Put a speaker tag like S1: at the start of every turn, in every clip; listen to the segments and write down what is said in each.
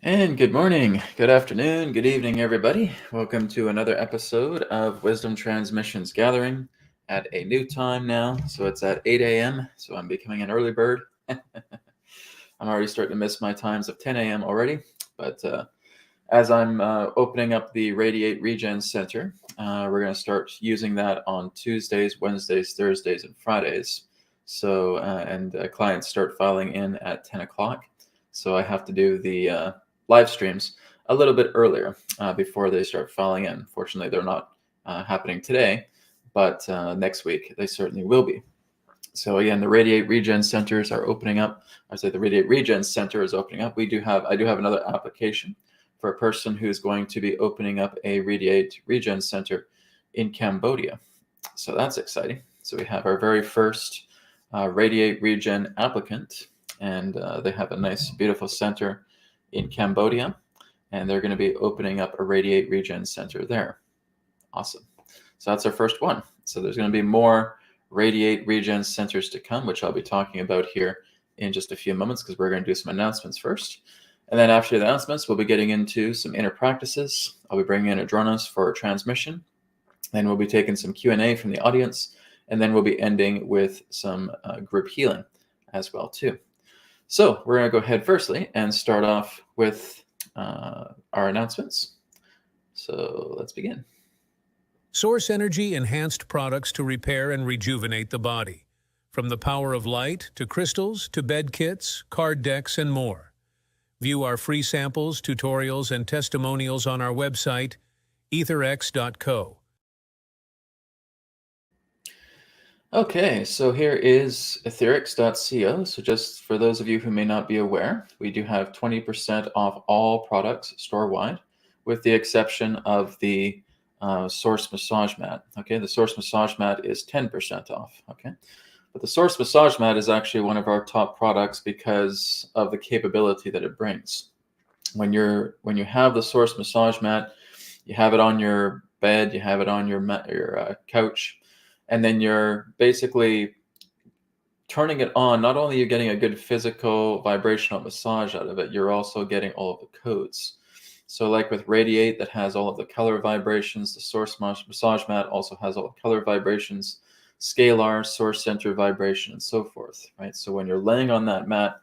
S1: And good morning, good afternoon, good evening, everybody. Welcome to another episode of Wisdom Transmissions Gathering at a new time now. So it's at 8 a.m., so I'm becoming an early bird. I'm already starting to miss my times of 10 a.m. already. But as I'm opening up the Radiate Regen Center, we're going to start using that on Tuesdays, Wednesdays, Thursdays, and Fridays. So, clients start filing in at 10 o'clock. So I have to do the live streams a little bit earlier before they start filing in. Fortunately, they're not happening today, but next week they certainly will be. So again, the Radiate Regen Centers are opening up. I say the Radiate Regen Center is opening up. I do have another application for a person who's going to be opening up a Radiate Regen Center in Cambodia. So that's exciting. So we have our very first Radiate Regen applicant, and they have a nice, beautiful center in Cambodia, and they're going to be opening up a Radiate Regen Center there. Awesome. So that's our first one. So there's going to be more Radiate Regen Centers to come, which I'll be talking about here in just a few moments because we're going to do some announcements first. And then after the announcements, we'll be getting into some inner practices. I'll be bringing in Adronis for a transmission. Then we'll be taking some Q&A from the audience. And then we'll be ending with some group healing as well, too. So we're going to go ahead firstly and start off with our announcements. So let's begin.
S2: Source Energy enhanced products to repair and rejuvenate the body. From the power of light to crystals to bed kits, card decks, and more. View our free samples, tutorials, and testimonials on our website, etherx.co.
S1: Okay, so here is etherx.co. So just for those of you who may not be aware, we do have 20% off all products store-wide, with the exception of the Source Massage Mat. Okay, the Source Massage Mat is 10% off. Okay, but the Source Massage Mat is actually one of our top products because of the capability that it brings. When you have the Source Massage Mat, you have it on your bed, you have it on your couch. And then you're basically turning it on. Not only are you getting a good physical vibrational massage out of it, you're also getting all of the codes. So like with Radiate, that has all of the color vibrations, the Source Massage Mat also has all the color vibrations, scalar, source center vibration, and so forth, right? So when you're laying on that mat,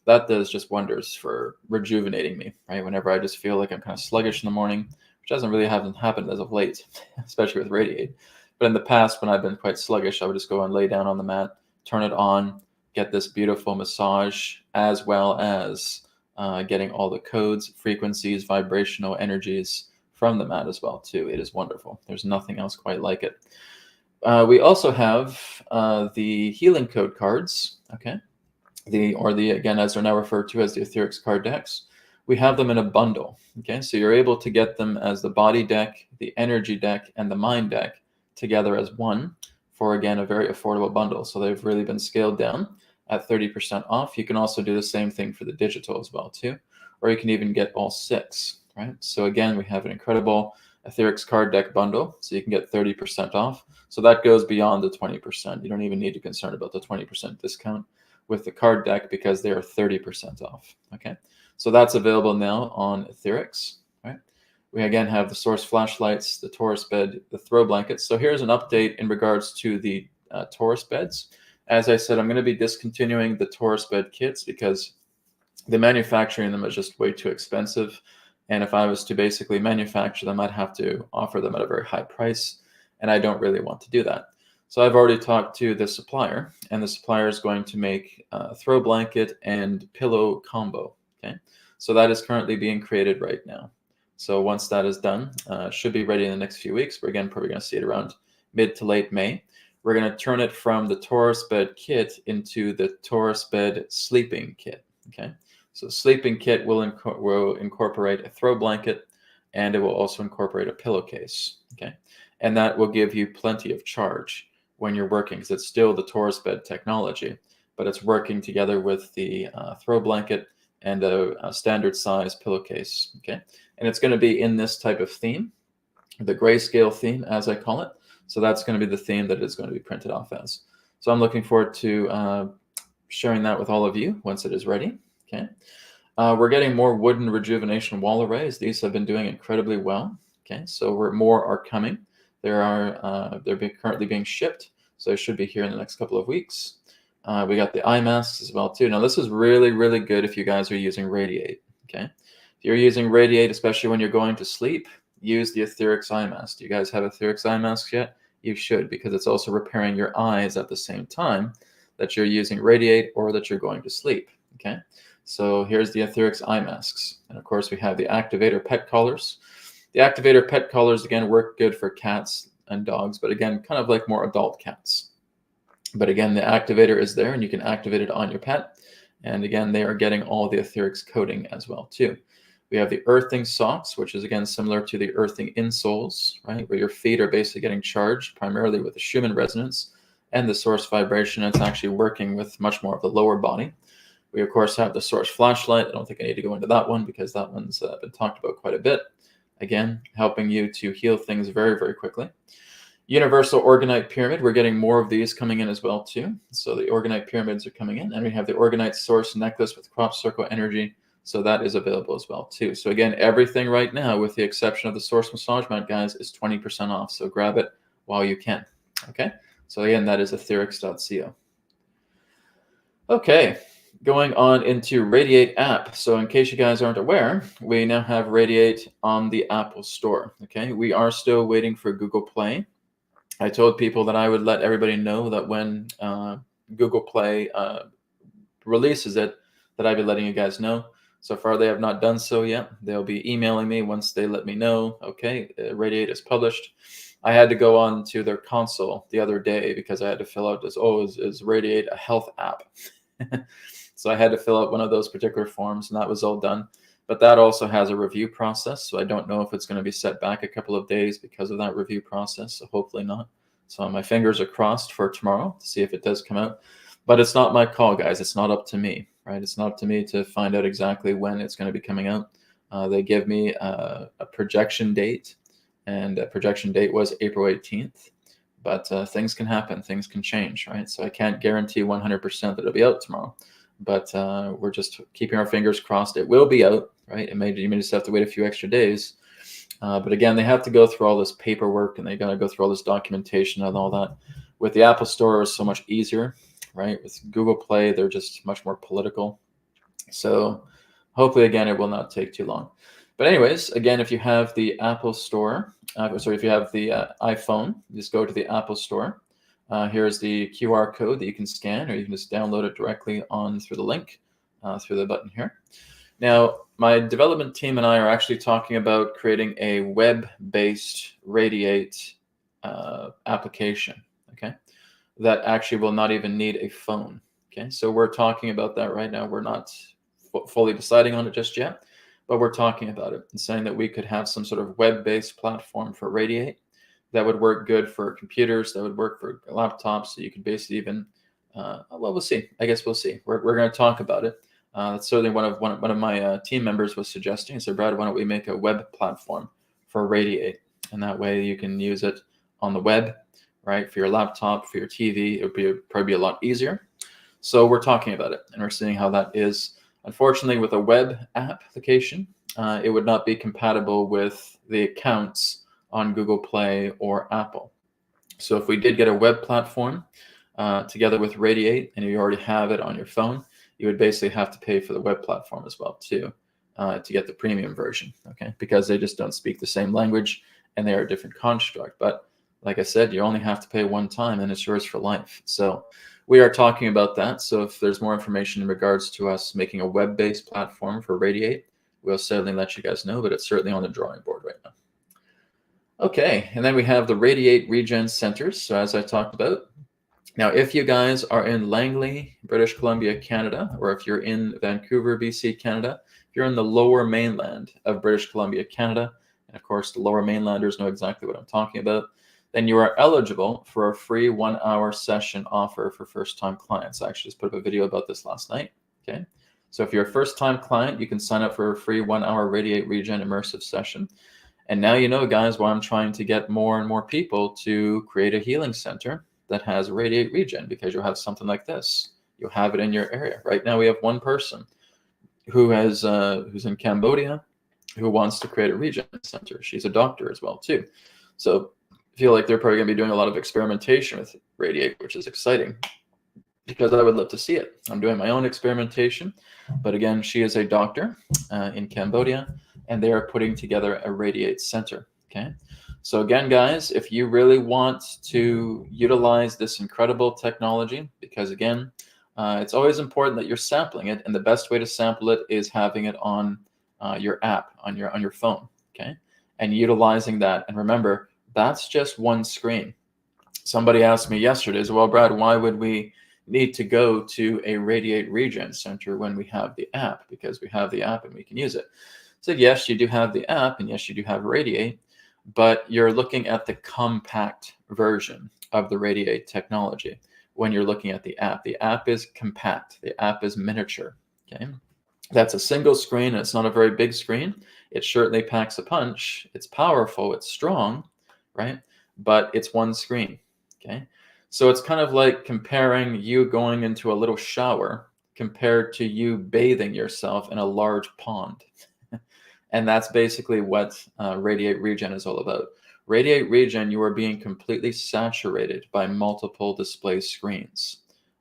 S1: that does just wonders for rejuvenating me, right? Whenever I just feel like I'm kind of sluggish in the morning, which hasn't happened as of late, especially with Radiate. But in the past, when I've been quite sluggish, I would just go and lay down on the mat, turn it on, get this beautiful massage, as well as getting all the codes, frequencies, vibrational energies from the mat as well, too. It is wonderful. There's nothing else quite like it. We also have the healing code cards, okay? Again, as they're now referred to as the Etherics card decks. We have them in a bundle, okay? So you're able to get them as the body deck, the energy deck, and the mind deck together as one for, again, a very affordable bundle. So they've really been scaled down at 30% off. You can also do the same thing for the digital as well too, or you can even get all 6, right? So again, we have an incredible Etherics card deck bundle, so you can get 30% off. So that goes beyond the 20%. You don't even need to concern about the 20% discount with the card deck because they are 30% off, okay? So that's available now on Etherics. We again have the Source flashlights, the Taurus bed, the throw blankets. So here's an update in regards to the Taurus beds. As I said, I'm going to be discontinuing the Taurus bed kits because the manufacturing them is just way too expensive. And if I was to basically manufacture them, I'd have to offer them at a very high price. And I don't really want to do that. So I've already talked to the supplier, and the supplier is going to make a throw blanket and pillow combo. Okay, so that is currently being created right now. So once that is done, should be ready in the next few weeks. We're again probably going to see it around mid to late May. We're going to turn it from the Taurus bed kit into the Taurus bed sleeping kit. Okay, so the sleeping kit will incorporate a throw blanket, and it will also incorporate a pillowcase. Okay, and that will give you plenty of charge when you're working because it's still the Taurus bed technology, but it's working together with the throw blanket and a standard size pillowcase. Okay. And it's going to be in this type of theme, the grayscale theme, as I call it. So that's going to be the theme that it's going to be printed off as. So I'm looking forward to sharing that with all of you once it is ready. Okay. We're getting more wooden rejuvenation wall arrays. These have been doing incredibly well. Okay, so more are coming. They're currently being shipped, so they should be here in the next couple of weeks. We got the eye masks as well too. Now this is really, really good if you guys are using Radiate. Okay, if you're using Radiate, especially when you're going to sleep, use the Etherics eye mask. Do you guys have Etherics eye masks yet? You should, because it's also repairing your eyes at the same time that you're using Radiate or that you're going to sleep. Okay, so here's the Etherics eye masks, and of course we have the Activator pet collars. The Activator pet collars again work good for cats and dogs, but again, kind of like more adult cats. But again, the activator is there, and you can activate it on your pet. And again, they are getting all the Etherics coating as well too. We have the earthing socks, which is again similar to the earthing insoles, right? Where your feet are basically getting charged primarily with the Schumann resonance and the source vibration. It's actually working with much more of the lower body. We of course have the source flashlight. I don't think I need to go into that one because that one's been talked about quite a bit. Again, helping you to heal things very, very quickly. Universal Organite Pyramid, we're getting more of these coming in as well too. So the Organite Pyramids are coming in, and we have the Organite Source Necklace with Crop Circle Energy. So that is available as well too. So again, everything right now, with the exception of the Source Massage Mat, guys, is 20% off. So grab it while you can. Okay. So again, that is etherics.co. Okay. Going on into Radiate app. So in case you guys aren't aware, we now have Radiate on the Apple Store. Okay. We are still waiting for Google Play. I told people that I would let everybody know that when Google Play releases it, that I'd be letting you guys know. So far, they have not done so yet. They'll be emailing me once they let me know, okay, Radiate is published. I had to go on to their console the other day because I had to fill out this, is Radiate a health app? So I had to fill out one of those particular forms, and that was all done. But that also has a review process, so I don't know if it's going to be set back a couple of days because of that review process, so hopefully not. So my fingers are crossed for tomorrow to see if it does come out. But it's not my call, guys. It's not up to me, right? It's not up to me to find out exactly when it's going to be coming out. They give me a projection date, and a projection date was April 18th. But things can happen. Things can change, right? So I can't guarantee 100% that it'll be out tomorrow. But we're just keeping our fingers crossed. It will be out, right? You may just have to wait a few extra days. But again, they have to go through all this paperwork, and they got to go through all this documentation and all that. With the Apple Store, it's so much easier, right? With Google Play, they're just much more political. So hopefully, again, it will not take too long. But anyways, again, if you have the Apple Store, if you have the iPhone, just go to the Apple Store. Here's the QR code that you can scan, or you can just download it directly on through the link, through the button here. Now, my development team and I are actually talking about creating a web-based Radiate application, okay, that actually will not even need a phone, okay? So we're talking about that right now. We're not fully deciding on it just yet, but we're talking about it and saying that we could have some sort of web-based platform for Radiate that would work good for computers, that would work for laptops, so you could basically even, well, we'll see. I guess we'll see. We're going to talk about it. That's certainly one of my team members was suggesting. He said, Brad, why don't we make a web platform for Radiate? And that way you can use it on the web, right? For your laptop, for your TV, it would probably be a lot easier. So we're talking about it, and we're seeing how that is. Unfortunately, with a web application, it would not be compatible with the accounts on Google Play or Apple. So if we did get a web platform together with Radiate, and you already have it on your phone, you would basically have to pay for the web platform as well too, to get the premium version, okay? Because they just don't speak the same language, and they are a different construct. But like I said, you only have to pay one time, and it's yours for life. So we are talking about that. So if there's more information in regards to us making a web-based platform for Radiate, we'll certainly let you guys know, but it's certainly on the drawing board right now. Okay, and then we have the Radiate Regen Centers. So as I talked about, now if you guys are in Langley, British Columbia, Canada, or if you're in Vancouver, BC, Canada, if you're in the lower mainland of British Columbia, Canada, and of course the lower mainlanders know exactly what I'm talking about, then you are eligible for a free 1-hour session offer for first-time clients. I actually just put up a video about this last night, okay? So if you're a first-time client, you can sign up for a free 1-hour Radiate Regen immersive session. And now you know, guys, why I'm trying to get more and more people to create a healing center that has Radiate Regen, because you'll have something like this. You'll have it in your area. Right now we have one person who's in Cambodia, who wants to create a regen center. She's a doctor as well too. So I feel like they're probably going to be doing a lot of experimentation with radiate, which is exciting because I would love to see it. I'm doing my own experimentation, but again, she is a doctor in Cambodia, and they are putting together a radiate center. Okay. So again, guys, if you really want to utilize this incredible technology, because again, it's always important that you're sampling it, and the best way to sample it is having it on your app on your phone. Okay, and utilizing that. And remember, that's just one screen. Somebody asked me yesterday, well, Brad, why would we need to go to a Radiate Regen Center when we have the app? Because we have the app and we can use it. So yes, you do have the app, and yes, you do have Radiate, but you're looking at the compact version of the Radiate technology when you're looking at the app. The app is compact. The app is miniature. Okay, that's a single screen, and it's not a very big screen. It certainly packs a punch. It's powerful. It's strong, right? But it's one screen. Okay, so it's kind of like comparing you going into a little shower compared to you bathing yourself in a large pond. And that's basically what Radiate Regen is all about. Radiate Regen, you are being completely saturated by multiple display screens.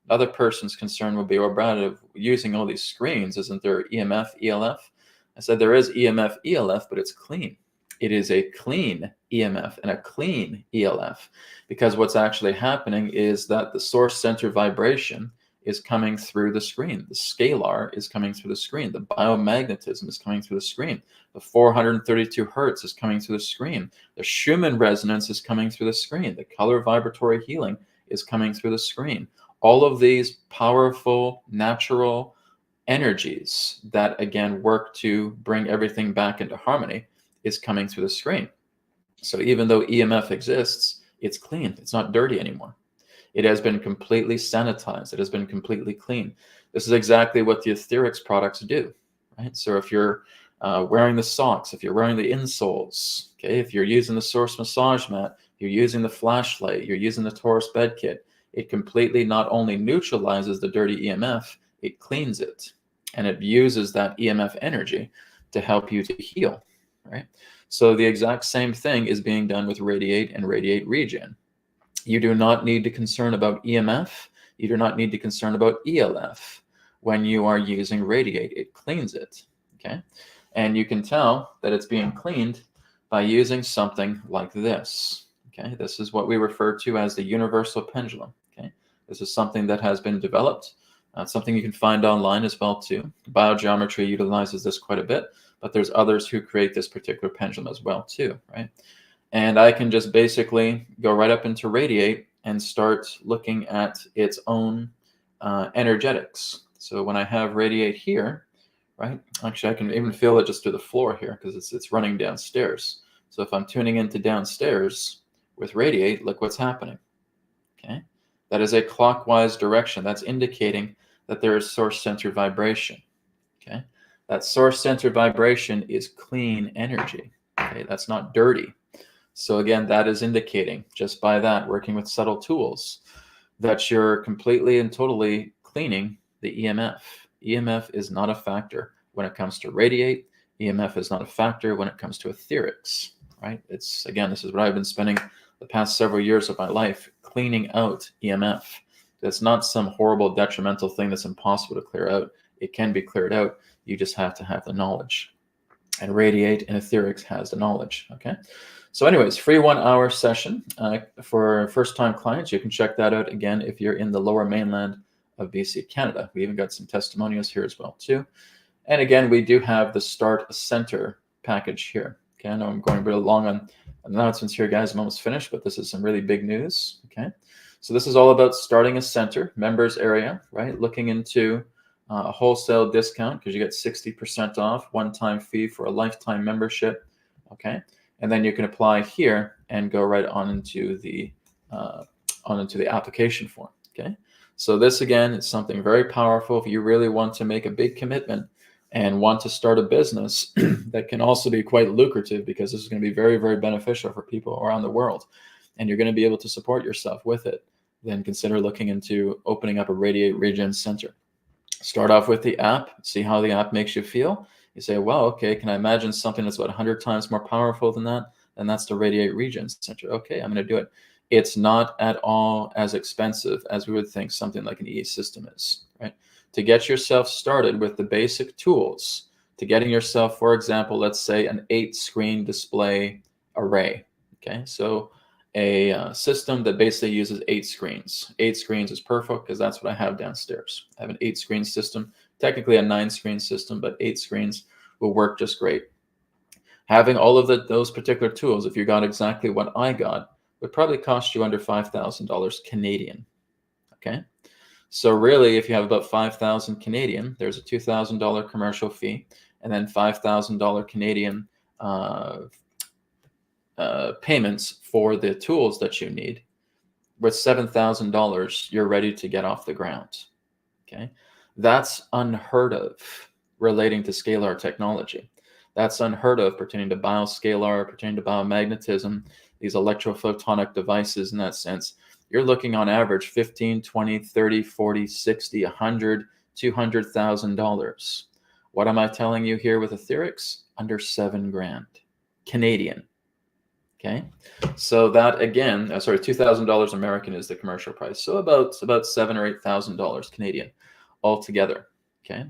S1: Another person's concern would be, well, Brad, of using all these screens, isn't there EMF, ELF? I said there is EMF, ELF, but it's clean. It is a clean EMF and a clean ELF, because what's actually happening is that the source center vibration is coming through the screen. The scalar is coming through the screen. The biomagnetism is coming through the screen. The 432 hertz is coming through the screen. The Schumann resonance is coming through the screen. The color vibratory healing is coming through the screen. All of these powerful, natural energies that, again, work to bring everything back into harmony is coming through the screen. So even though EMF exists, it's clean. It's not dirty anymore. It has been completely sanitized. It has been completely clean. This is exactly what the Etherics products do, right? So if you're wearing the socks, if you're wearing the insoles, okay, if you're using the source massage mat, you're using the flashlight, you're using the Taurus bed kit, it completely not only neutralizes the dirty EMF, it cleans it. And it uses that EMF energy to help you to heal, right? So the exact same thing is being done with Radiate and Radiate Regen. You do not need to concern about EMF. You do not need to concern about ELF when you are using Radiate. It cleans it, okay? And you can tell that it's being cleaned by using something like this, okay? This is what we refer to as the universal pendulum, okay? This is something that has been developed. Something you can find online as well too. Biogeometry utilizes this quite a bit, but there's others who create this particular pendulum as well too, right? And I can just basically go right up into Radiate and start looking at its own energetics. So when I have Radiate here, right? Actually, I can even feel it just through the floor here because it's running downstairs. So if I'm tuning into downstairs with Radiate, look what's happening. Okay, that is a clockwise direction. That's indicating that there is source center vibration. Okay, that source center vibration is clean energy. Okay, that's not dirty. So again, that is indicating just by that, working with subtle tools, that you're completely and totally cleaning the EMF. EMF is not a factor when it comes to Radiate. EMF is not a factor when it comes to Etherics, right? It's, again, this is what I've been spending the past several years of my life cleaning out EMF. That's not some horrible detrimental thing that's impossible to clear out. It can be cleared out. You just have to have the knowledge. And Radiate and Etherics has the knowledge, okay? So anyways, free 1 hour session for first-time clients. You can check that out again if you're in the lower mainland of BC, Canada. We even got some testimonials here as well too. And again, we do have the Start a Center package here. Okay, I know I'm going a bit long on announcements here, guys. I'm almost finished, but this is some really big news. Okay, so this is all about starting a center, members area, right? Looking into a wholesale discount because you get 60% off, one-time fee for a lifetime membership. Okay, and then you can apply here and go right on into the application form. Okay, so this again is something very powerful if you really want to make a big commitment and want to start a business that can also be quite lucrative, because this is going to be very, very beneficial for people around the world, and you're going to be able to support yourself with it. Then consider looking into opening up a Radiate Regen Center. Start off with the app, see how the app makes you feel. You say, well, okay, can I imagine something that's about 100 times more powerful than that? Then that's the Radiate Regen Center. Okay, I'm going to do it. It's not at all as expensive as we would think something like an e-system is, right? To get yourself started with the basic tools, to getting yourself, for example, let's say an 8-screen display array. Okay, so a system that basically uses 8 screens. 8 screens is perfect because that's what I have downstairs. I have an 8-screen system, technically a 9-screen system, but 8 screens will work just great. Having all of those particular tools, if you got exactly what I got, would probably cost you under $5,000 Canadian. Okay, so really, if you have about 5,000 Canadian, there's a $2,000 commercial fee, and then $5,000 Canadian payments for the tools that you need. With $7,000, you're ready to get off the ground. Okay, that's unheard of relating to scalar technology. That's unheard of pertaining to bioscalar, pertaining to biomagnetism, these electrophotonic devices in that sense. You're looking on average 15, 20, 30, 40, 60, 100, $200,000. What am I telling you here with etherics? Under $7,000 Canadian. Okay, so that again, sorry, $2,000 American is the commercial price. So about $7,000 or $8,000 Canadian altogether. Okay,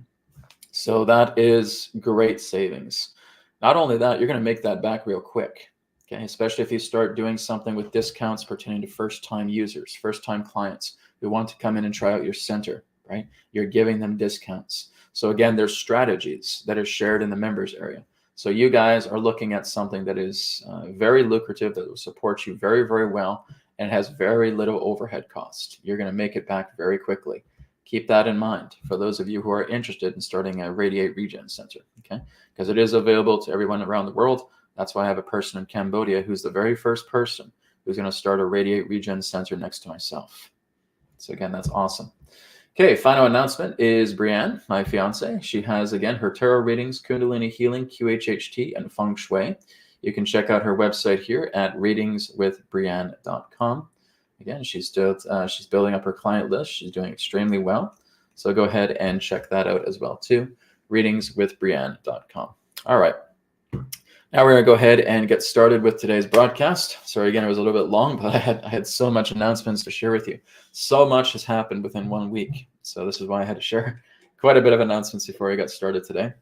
S1: so that is great savings. Not only that, you're going to make that back real quick. Okay, especially if you start doing something with discounts pertaining to first-time users, first-time clients who want to come in and try out your center. Right, you're giving them discounts. So again, there's strategies that are shared in the members area. So you guys are looking at something that is very lucrative, that will support you very, very well, and has very little overhead cost. You're going to make it back very quickly. Keep that in mind for those of you who are interested in starting a Radiate Regen Center, okay? Because it is available to everyone around the world. That's why I have a person in Cambodia who's the very first person who's going to start a Radiate Regen Center next to myself. So again, that's awesome. Okay, final announcement is Brianne, my fiance. She has, again, her tarot readings, Kundalini Healing, QHHT, and Feng Shui. You can check out her website here at readingswithbrianne.com. Again, she's building up her client list. She's doing extremely well. So go ahead and check that out as well, too. readingswithbrianne.com. All right. Now we're going to go ahead and get started with today's broadcast. Sorry, again, it was a little bit long, but I had so much announcements to share with you. So much has happened within 1 week. So this is why I had to share quite a bit of announcements before I got started today.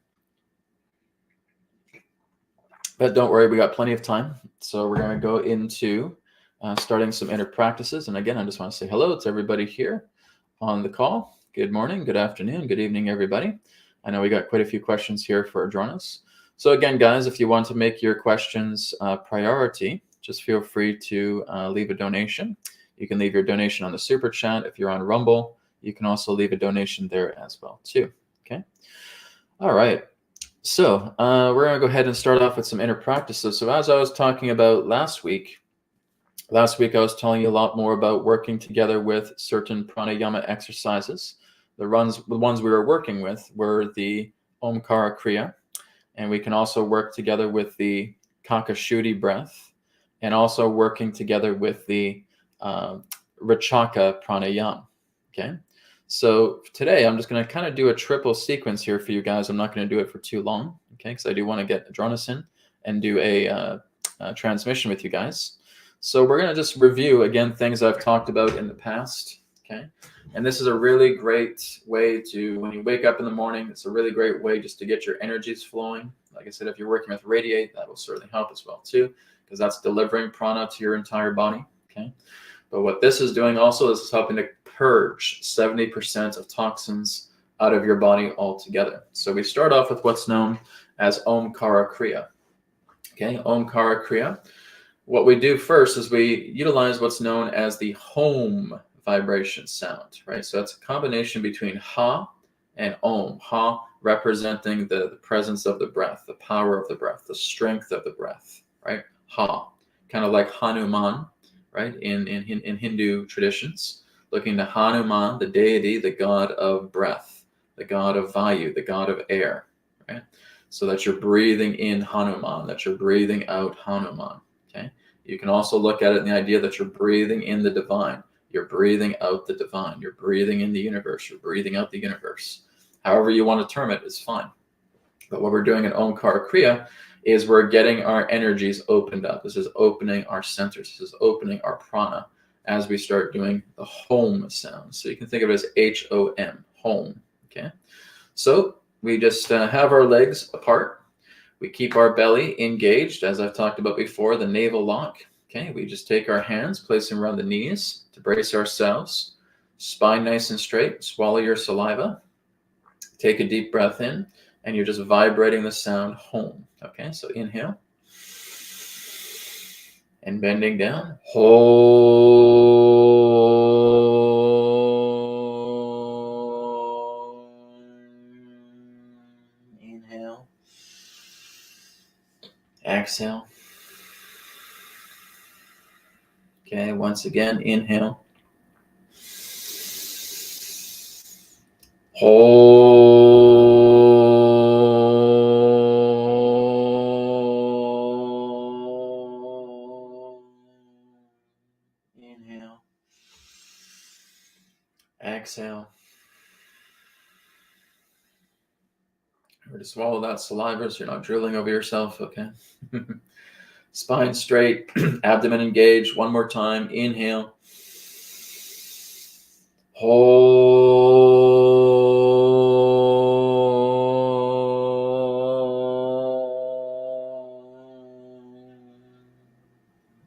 S1: But don't worry, we got plenty of time. So we're going to go into starting some inner practices. And again, I just want to say hello to everybody here on the call. Good morning, good afternoon, good evening, everybody. I know we got quite a few questions here for Adronis. So again, guys, if you want to make your questions priority, just feel free to leave a donation. You can leave your donation on the Super Chat. If you're on Rumble, you can also leave a donation there as well, too. Okay. All right. So we're going to go ahead and start off with some inner practices. So as I was talking about last week I was telling you a lot more about working together with certain pranayama exercises. The ones we were working with were the Omkara Kriya, and we can also work together with the Kakashuti breath, and also working together with the Rachaka pranayama. Okay, so today I'm just going to kind of do a triple sequence here for you guys. I'm not going to do it for too long, okay, because I do want to get Adronis in and do a transmission with you guys. So we're going to just review, again, things I've talked about in the past, okay? And this is a really great way to, when you wake up in the morning, it's a really great way just to get your energies flowing. Like I said, if you're working with Radiate, that will certainly help as well, too, because that's delivering prana to your entire body, okay? But what this is doing also is helping to purge 70% of toxins out of your body altogether. So we start off with what's known as Omkara Kriya, okay? Omkara Kriya. What we do first is we utilize what's known as the home vibration sound, right? So it's a combination between ha and om. Ha representing the presence of the breath, the power of the breath, the strength of the breath, right? Ha, kind of like Hanuman, right? In Hindu traditions, looking to Hanuman, the deity, the god of breath, the god of Vayu, the god of air, right? So that you're breathing in Hanuman, that you're breathing out Hanuman. Okay. You can also look at it in the idea that you're breathing in the divine. You're breathing out the divine. You're breathing in the universe. You're breathing out the universe. However you want to term it is fine. But what we're doing in Omkara Kriya is we're getting our energies opened up. This is opening our centers. This is opening our prana as we start doing the home sound. So you can think of it as H-O-M, home. Okay. So we just have our legs apart. We keep our belly engaged, as I've talked about before, the navel lock. Okay. We just take our hands, place them around the knees to brace ourselves. Spine nice and straight. Swallow your saliva. Take a deep breath in. And you're just vibrating the sound home. Okay, so inhale. And bending down. Home. Inhale. Exhale. Okay, once again, inhale. Inhale. Exhale. Remember to swallow that saliva so you're not drooling over yourself, okay? Spine straight, abdomen engaged. One more time. Inhale.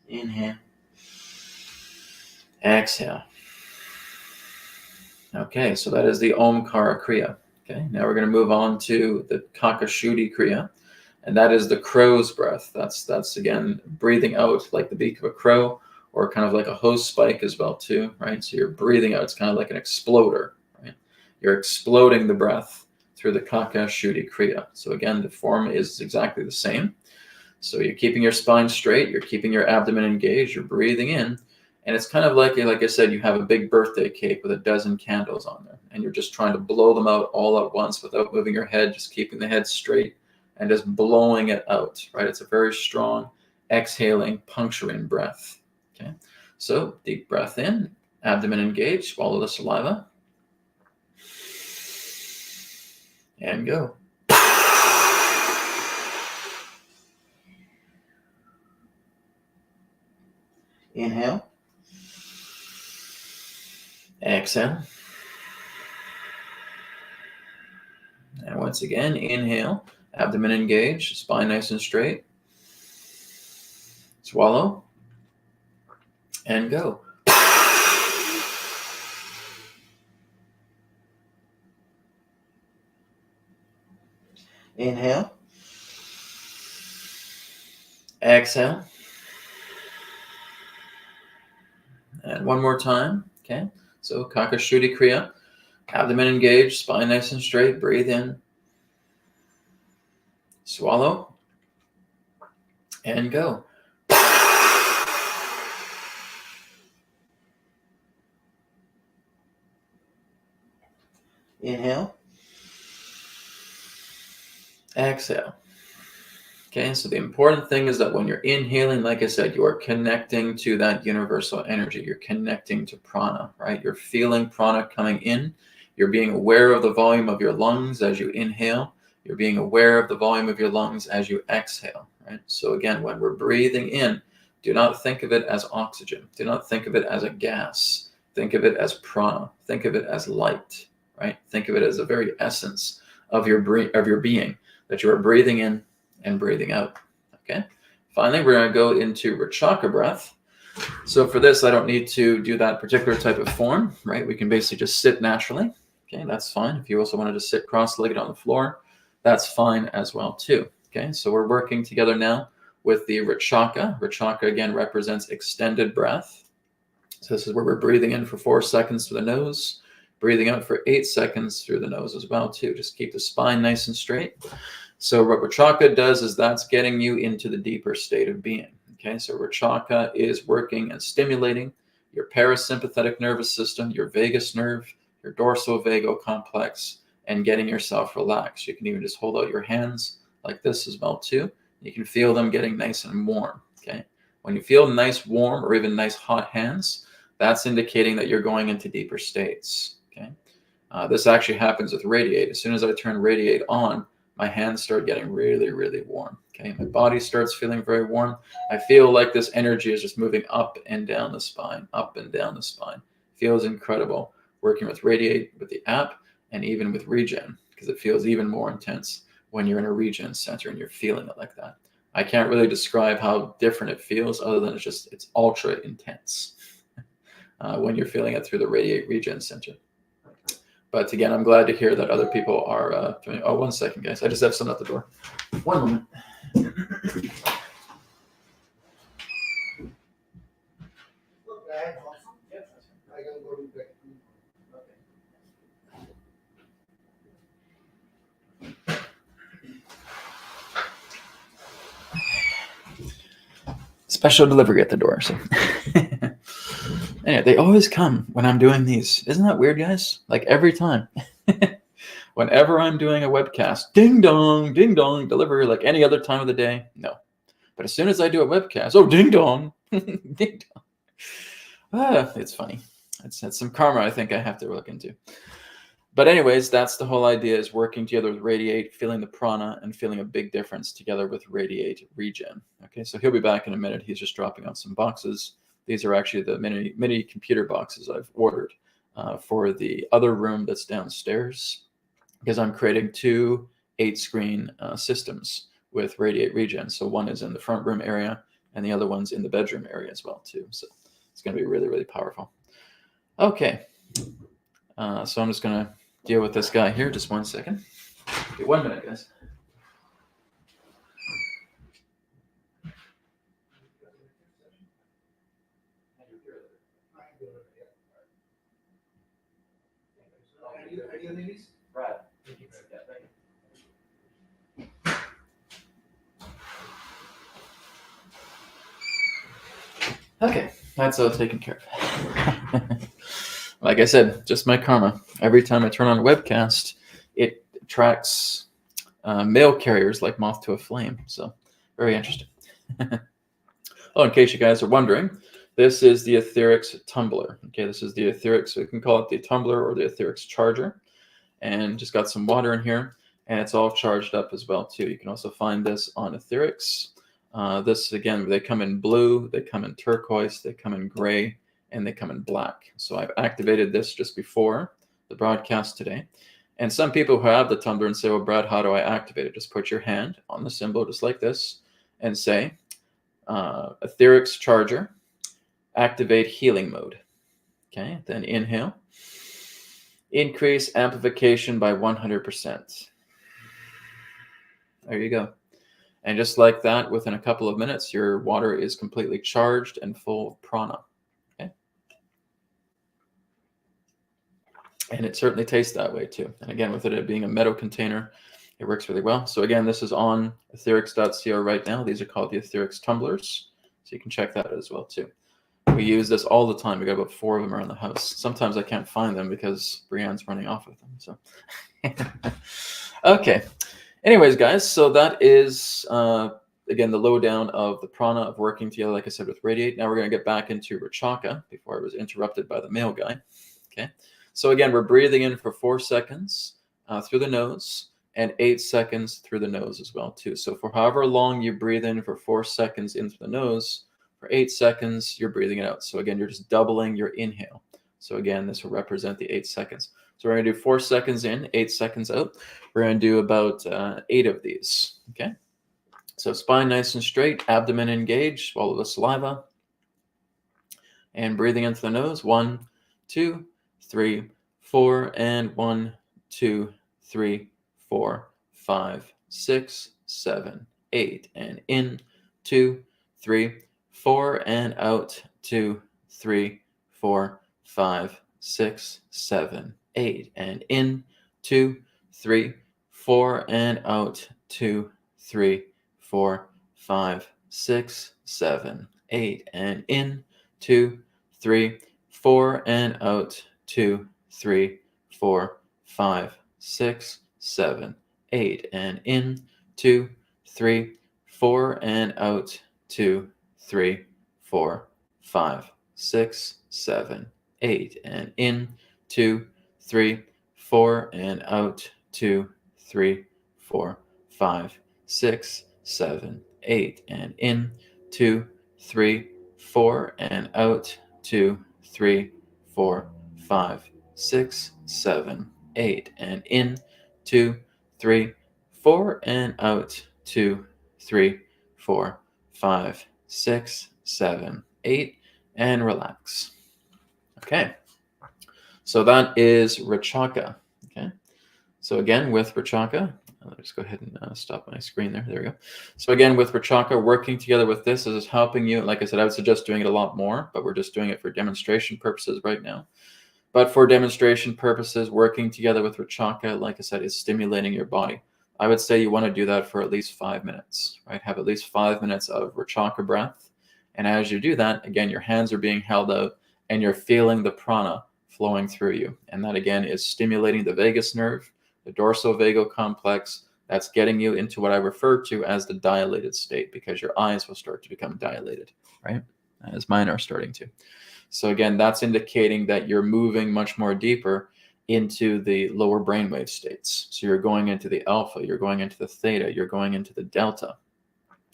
S1: Inhale. Exhale. Okay, so that is the Omkara Kriya. Okay, now we're going to move on to the Kakashuddhi Kriya, and that is the crow's breath. That's again breathing out like the beak of a crow, or kind of like a hose spike as well too, right? So you're breathing out. It's kind of like an exploder, right? You're exploding the breath through the Kakashuddhi Kriya. So again, the form is exactly the same. So you're keeping your spine straight. You're keeping your abdomen engaged. You're breathing in. And it's kind of like I said, you have a big birthday cake with a dozen candles on there, and you're just trying to blow them out all at once without moving your head, just keeping the head straight and just blowing it out, right? It's a very strong, exhaling, puncturing breath, okay? So deep breath in, abdomen engaged, swallow the saliva, and go. Inhale. Exhale. And once again, inhale, abdomen engaged, spine nice and straight. Swallow. And go. Inhale. Exhale. And one more time. Okay. So Kakashuddhi Kriya. Abdomen engaged, spine nice and straight. Breathe in. Swallow. And go. Inhale. Exhale. Okay, so the important thing is that when you're inhaling, like I said, you are connecting to that universal energy. You're connecting to prana, right? You're feeling prana coming in. You're being aware of the volume of your lungs as you inhale. You're being aware of the volume of your lungs as you exhale, right? So again, when we're breathing in, do not think of it as oxygen. Do not think of it as a gas. Think of it as prana. Think of it as light, right? Think of it as the very essence of your being, that you are breathing in and breathing out. Okay. Finally, we're going to go into Rachaka breath. So for this, I don't need to do that particular type of form, right? We can basically just sit naturally. Okay, that's fine. If you also wanted to sit cross-legged on the floor, that's fine as well too. Okay, so we're working together now with the Rachaka. Rachaka again represents extended breath. So this is where we're breathing in for 4 seconds through the nose, breathing out for 8 seconds through the nose as well too. Just keep the spine nice and straight. So what Rachaka does is that's getting you into the deeper state of being. Okay, so Rachaka is working and stimulating your parasympathetic nervous system, your vagus nerve, your dorsal vagal complex, and getting yourself relaxed. You can even just hold out your hands like this as well too. You can feel them getting nice and warm. Okay, when you feel nice, warm, or even nice hot hands, that's indicating that you're going into deeper states. Okay. This actually happens with radiate. As soon as I turn radiate on, my hands start getting really, really warm. Okay, my body starts feeling very warm. I feel like this energy is just moving up and down the spine, up and down the spine. Feels incredible working with radiate, with the app, and even with regen, because it feels even more intense when you're in a regen center and you're feeling it like that. I can't really describe how different it feels other than it's ultra intense when you're feeling it through the radiate regen center. But again, I'm glad to hear that other people are doing. Oh, 1 second, guys. I just have someone at the door. 1 moment. Special delivery at the door. So. Anyway, they always come when I'm doing these. Isn't that weird, guys? Like every time. Whenever I'm doing a webcast, ding dong, delivery, like any other time of the day, no. But as soon as I do a webcast, oh, ding dong, ding dong. It's funny. It's some karma I think I have to look into. But anyways, that's the whole idea, is working together with radiate, feeling the prana, and feeling a big difference together with radiate regen. Okay, so he'll be back in a minute. He's just dropping off some boxes. These are actually the mini computer boxes I've ordered for the other room that's downstairs, because I'm creating 2 8-screen systems with radiate regen. So one is in the front room area, and the other one's in the bedroom area as well too. So it's going to be really, really powerful. Okay, so I'm just going to deal with this guy here. Just 1 second. Okay, 1 minute, guys. Brad. Okay, that's all taken care of. Like I said, just my karma. Every time I turn on a webcast, it attracts mail carriers like moth to a flame. So very interesting. Oh, in case you guys are wondering, this is the Etherics tumbler. Okay, this is the Etherics, so we can call it the tumbler or the Etherics charger. And just got some water in here, and it's all charged up as well too. You can also find this on Etherics. This, again, they come in blue, they come in turquoise, they come in gray, and they come in black. So I've activated this just before the broadcast today. And some people who have the tumbler and say, well, Brad, how do I activate it? Just put your hand on the symbol just like this and say, Etherics charger, activate healing mode. Okay, then inhale. Increase amplification by 100%. There you go. And just like that, within a couple of minutes, your water is completely charged and full of prana. Okay. And it certainly tastes that way too. And again, with it being a metal container, it works really well. So again, this is on etherics.co right now. These are called the Etherics tumblers. So you can check that out as well too. We use this all the time. We got about 4 of them around the house. Sometimes I can't find them because Brienne's running off with them. So, okay. Anyways, guys, so that is, again, the lowdown of the prana of working together, like I said, with radiate. Now we're going to get back into Rachaka before I was interrupted by the mail guy. Okay. So again, we're breathing in for 4 seconds through the nose and 8 seconds through the nose as well, too. So for however long you breathe in for 4 seconds in through the nose, for 8 seconds, you're breathing it out. So again, you're just doubling your inhale. So again, this will represent the 8 seconds. So we're going to do 4 seconds in, 8 seconds out. We're going to do about 8 of these. Okay. So spine nice and straight, abdomen engaged, swallow the saliva. And breathing into the nose. 1, 2, 3, 4, and 1, 2, 3, 4, 5, 6, 7, 8. And in, 2, 3, 4, and out, 2, 3, 4, 5, 6, 7, 8. And in, 2, 3, 4, and out, 2, 3, 4, 5, 6, 7, 8. And in, 2, 3, 4, and out, 2, 3, 4, 5, 6, 7, 8. And in, 2, 3, 4, and out, 2, 3, 4, 5, 6, 7, 8. And in, 2, 3, 4, and out, 2, 3, 4, 5, 6, 7, 8, and in, 2, 3, 4, and out, 2, 3, 4, 5, 6, 7, 8, and in, 2, 3, 4, and out, 2, 3, 4, 5, 6, 7, 8, and relax. Okay, so that is Rachaka. Okay, so again with Rachaka, let me just go ahead and stop my screen there. There we go. So again with Rachaka, working together with this is helping you. Like I said, I would suggest doing it a lot more, but we're just doing it for demonstration purposes right now. But for demonstration purposes, working together with Rachaka, like I said, is stimulating your body. I would say you want to do that for at least 5 minutes, right? Have at least 5 minutes of Rachaka breath. And as you do that, again, your hands are being held out and you're feeling the prana flowing through you. And that, again, is stimulating the vagus nerve, the dorsal-vagal complex. That's getting you into what I refer to as the dilated state, because your eyes will start to become dilated, right? As mine are starting to. So again, that's indicating that you're moving much more deeper into the lower brainwave states. So you're going into the alpha, you're going into the theta, you're going into the delta.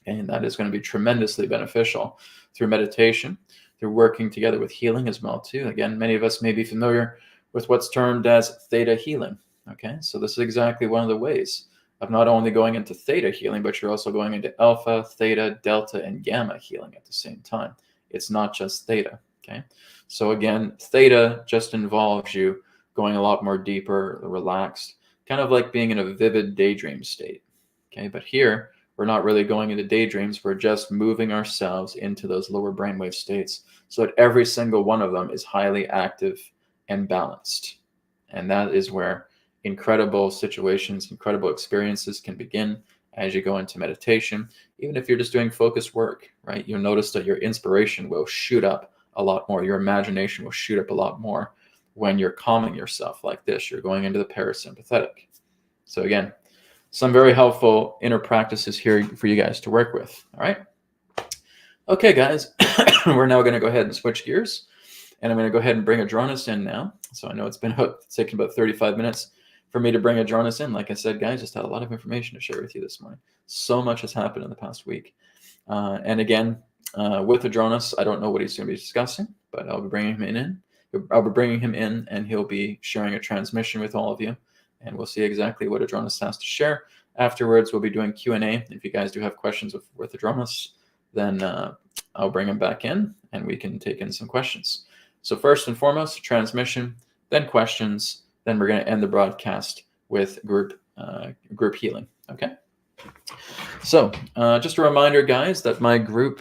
S1: And that is going to be tremendously beneficial through meditation, through working together with healing as well too. Again, many of us may be familiar with what's termed as theta healing. Okay, so this is exactly one of the ways of not only going into theta healing, but you're also going into alpha, theta, delta, and gamma healing at the same time. It's not just theta. Okay, so again, theta just involves you going a lot more deeper, relaxed, kind of like being in a vivid daydream state. Okay, but here we're not really going into daydreams. We're just moving ourselves into those lower brainwave states so that every single one of them is highly active and balanced. And that is where incredible situations, incredible experiences can begin as you go into meditation. Even if you're just doing focused work, right? You'll notice that your inspiration will shoot up a lot more. Your imagination will shoot up a lot more when you're calming yourself like this. You're going into the parasympathetic. So again, some very helpful inner practices here for you guys to work with. All right. Okay, guys, we're now going to go ahead and switch gears, and I'm going to go ahead and bring Adronis in now. So I know it's taken about 35 minutes for me to bring Adronis in. Like I said, guys, just had a lot of information to share with you this morning. So much has happened in the past week. And again, with Adronis, I don't know what he's going to be discussing, but I'll be bringing him in. I'll be bringing him in, and he'll be sharing a transmission with all of you, and we'll see exactly what Adronis has to share. Afterwards, we'll be doing Q&A. If you guys do have questions with Adronis, then I'll bring him back in, and we can take in some questions. So first and foremost, transmission, then questions, then we're going to end the broadcast with group healing. Okay. So just a reminder, guys, that my group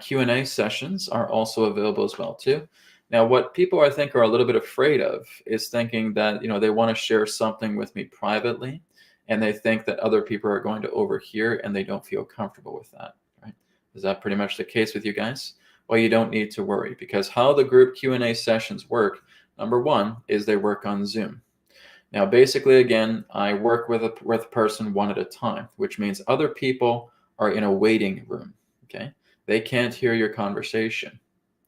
S1: Q&A sessions are also available as well too. Now, what people I think are a little bit afraid of is thinking that, you know, they want to share something with me privately, and they think that other people are going to overhear, and they don't feel comfortable with that. Right? Is that pretty much the case with you guys? Well, you don't need to worry, because how the group Q&A sessions work, number one, is they work on Zoom. Now, basically, again, I work with a person one at a time, which means other people are in a waiting room. Okay, they can't hear your conversation.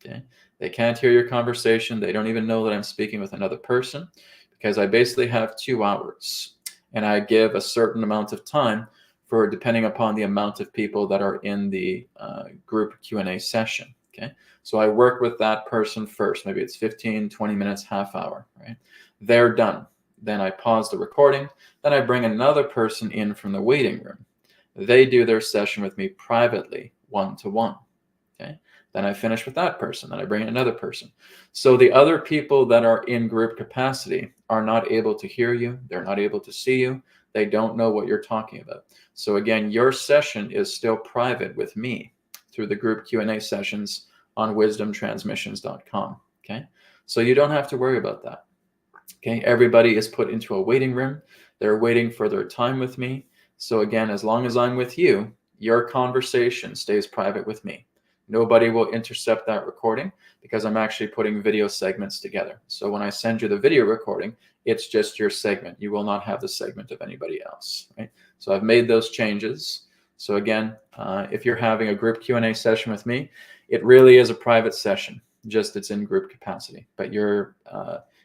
S1: Okay, they can't hear your conversation. They don't even know that I'm speaking with another person, because I basically have 2 hours, and I give a certain amount of time for, depending upon the amount of people that are in the group Q&A session. Okay, so I work with that person first. Maybe it's 15, 20 minutes, half hour. Right, they're done. Then I pause the recording. Then I bring another person in from the waiting room. They do their session with me privately, one-to-one. Okay. Then I finish with that person. Then I bring in another person. So the other people that are in group capacity are not able to hear you. They're not able to see you. They don't know what you're talking about. So again, your session is still private with me through the group Q&A sessions on wisdomtransmissions.com. Okay. So you don't have to worry about that. Okay, everybody is put into a waiting room. They're waiting for their time with me. So again, as long as I'm with you, your conversation stays private with me. Nobody will intercept that recording, because I'm actually putting video segments together. So when I send you the video recording, it's just your segment. You will not have the segment of anybody else. Right? So I've made those changes. So again, if you're having a group Q&A session with me, it really is a private session, just it's in group capacity. But your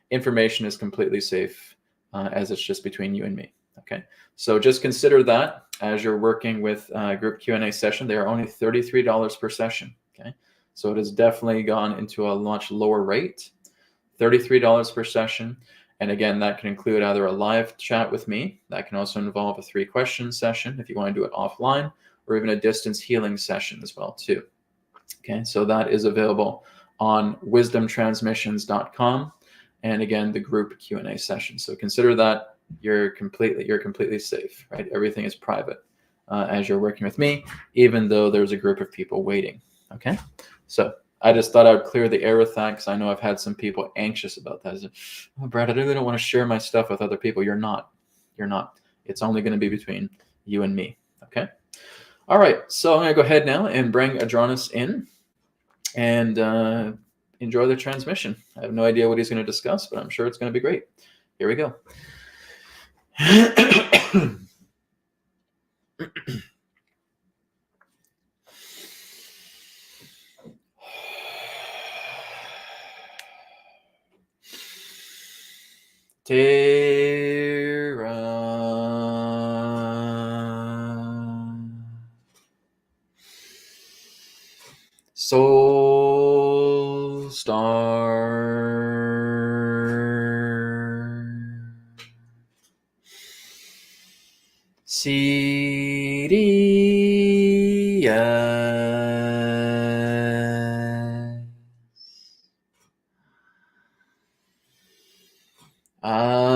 S1: information is completely safe as it's just between you and me. Okay, so just consider that as you're working with group Q&A session. They are only $33 per session. Okay, so it has definitely gone into a much lower rate, $33 per session. And again, that can include either a live chat with me. That can also involve a 3-question session if you want to do it offline, or even a distance healing session as well too. Okay, so that is available on wisdomtransmissions.com. And again, the group Q&A session. So consider that you're completely safe, right? Everything is private as you're working with me, even though there's a group of people waiting. Okay, so I just thought I would clear the air with that, because I know I've had some people anxious about that. Oh, Brad, I really don't want to share my stuff with other people. You're not. It's only going to be between you and me. Okay. All right. So I'm going to go ahead now and bring Adronis in and enjoy the transmission. I have no idea what he's going to discuss, but I'm sure it's going to be great. Here we go. Terra. Soul Star. CDS. Adronis.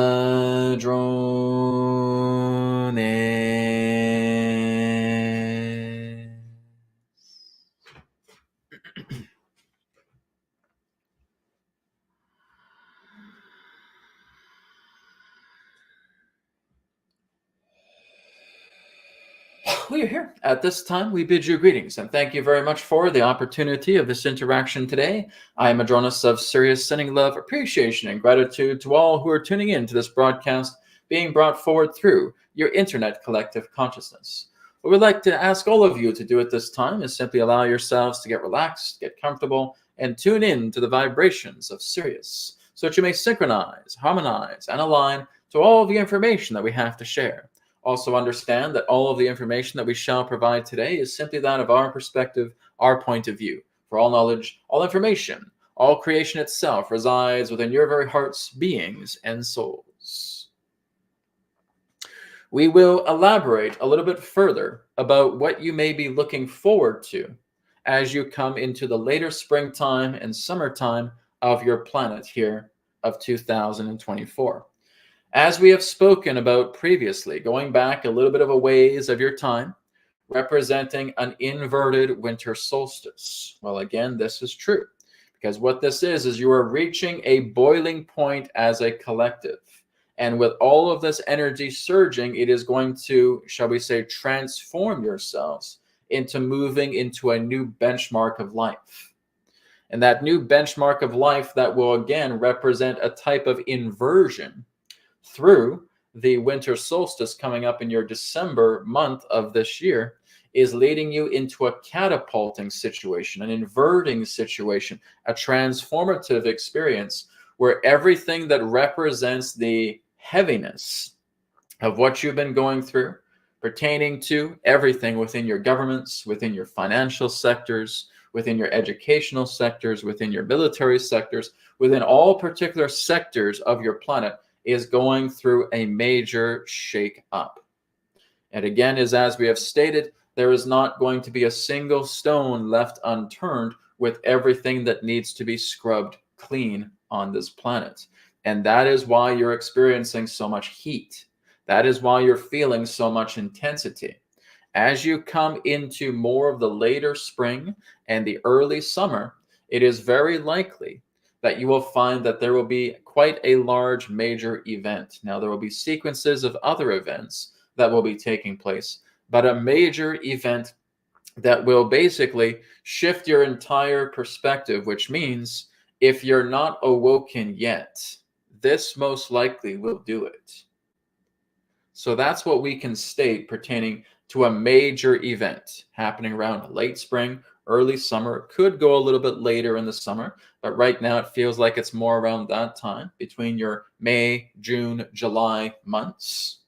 S1: Well, you're here. At this time, we bid you greetings and thank you very much for the opportunity of this interaction today. I am Adronis of Sirius, sending love, appreciation, and gratitude to all who are tuning in to this broadcast being brought forward through your internet collective consciousness. What we'd like to ask all of you to do at this time is simply allow yourselves to get relaxed, get comfortable, and tune in to the vibrations of Sirius so that you may synchronize, harmonize, and align to all the information that we have to share. Also understand that all of the information that we shall provide today is simply that of our perspective, our point of view. For all knowledge, all information, all creation itself resides within your very hearts, beings, and souls. We will elaborate a little bit further about what you may be looking forward to as you come into the later springtime and summertime of your planet here of 2024. As we have spoken about previously, going back a little bit of a ways of your time, representing an inverted winter solstice. Well, again, this is true, because what this is you are reaching a boiling point as a collective. And with all of this energy surging, it is going to, shall we say, transform yourselves into moving into a new benchmark of life. And that new benchmark of life that will again represent a type of inversion through the winter solstice coming up in your December month of this year is leading you into a catapulting situation, an inverting situation, a transformative experience where everything that represents the heaviness of what you've been going through, pertaining to everything within your governments, within your financial sectors, within your educational sectors, within your military sectors, within all particular sectors of your planet, is going through a major shake-up. And again, as we have stated, there is not going to be a single stone left unturned with everything that needs to be scrubbed clean on this planet. And that is why you're experiencing so much heat. That is why you're feeling so much intensity. As you come into more of the later spring and the early summer, it is very likely that you will find that there will be quite a large major event. Now, there will be sequences of other events that will be taking place, but a major event that will basically shift your entire perspective, which means if you're not awoken yet, this most likely will do it. So that's what we can state pertaining to a major event happening around late spring, early summer. Could go a little bit later in the summer, but right now it feels like it's more around that time between your May, June, July months.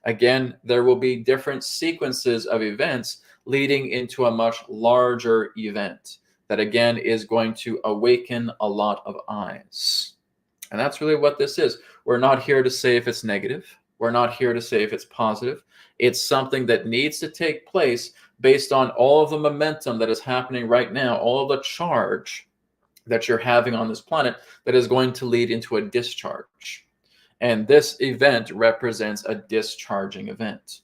S1: Again, there will be different sequences of events leading into a much larger event that again is going to awaken a lot of eyes. And that's really what this is. We're not here to say if it's negative. We're not here to say if it's positive. It's something that needs to take place based on all of the momentum that is happening right now, all of the charge that you're having on this planet that is going to lead into a discharge. And this event represents a discharging event,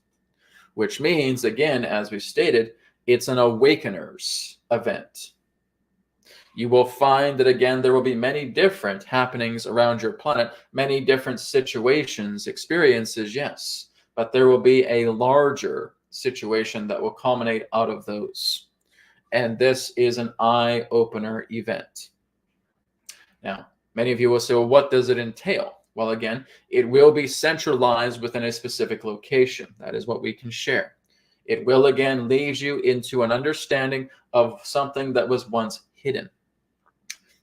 S1: which means, again, as we stated, it's an awakeners event. You will find that, again, there will be many different happenings around your planet, many different situations, experiences, yes, but there will be a larger situation that will culminate out of those. And this is an eye-opener event. Now, many of you will say, well, what does it entail? Well, again, it will be centralized within a specific location. That is what we can share. It will, again, lead you into an understanding of something that was once hidden.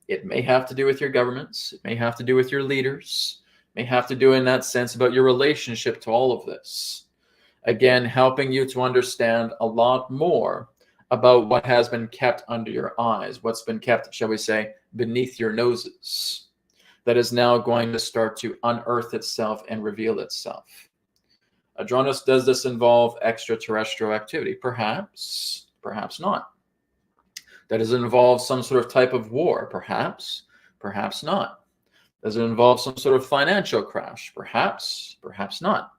S1: It may have to do with your governments. It may have to do with your leaders. It may have to do in that sense about your relationship to all of this. Again, helping you to understand a lot more about what has been kept under your eyes, what's been kept, shall we say, beneath your noses, that is now going to start to unearth itself and reveal itself. Adronis, does this involve extraterrestrial activity? Perhaps, perhaps not. Does it involve some sort of type of war? Perhaps, perhaps not. Does it involve some sort of financial crash? Perhaps, perhaps not.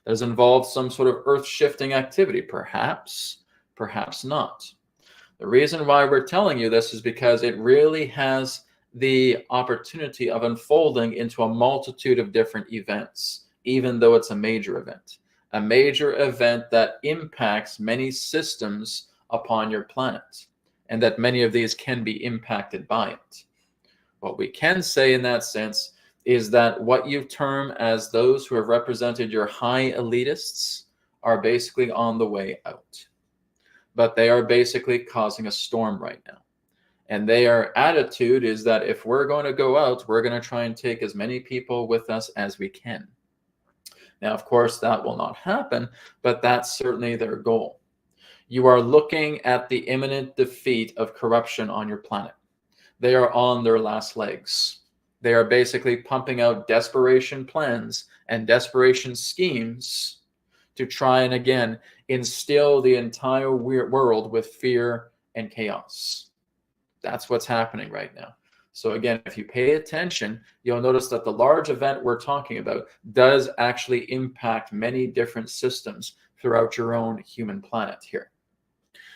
S1: Does it involve some sort of earth-shifting activity? Perhaps, perhaps not. The reason why we're telling you this is because it really has the opportunity of unfolding into a multitude of different events, even though it's a major event that impacts many systems upon your planet, and that many of these can be impacted by it. What we can say in that sense is that what you term as those who have represented your high elitists are basically on the way out. But they are basically causing a storm right now. And their attitude is that if we're going to go out, we're going to try and take as many people with us as we can. Now, of course, that will not happen, but that's certainly their goal. You are looking at the imminent defeat of corruption on your planet. They are on their last legs. They are basically pumping out desperation plans and desperation schemes to try and, again, instill the entire world with fear and chaos. That's what's happening right now. So again, if you pay attention, you'll notice that the large event we're talking about does actually impact many different systems throughout your own human planet here.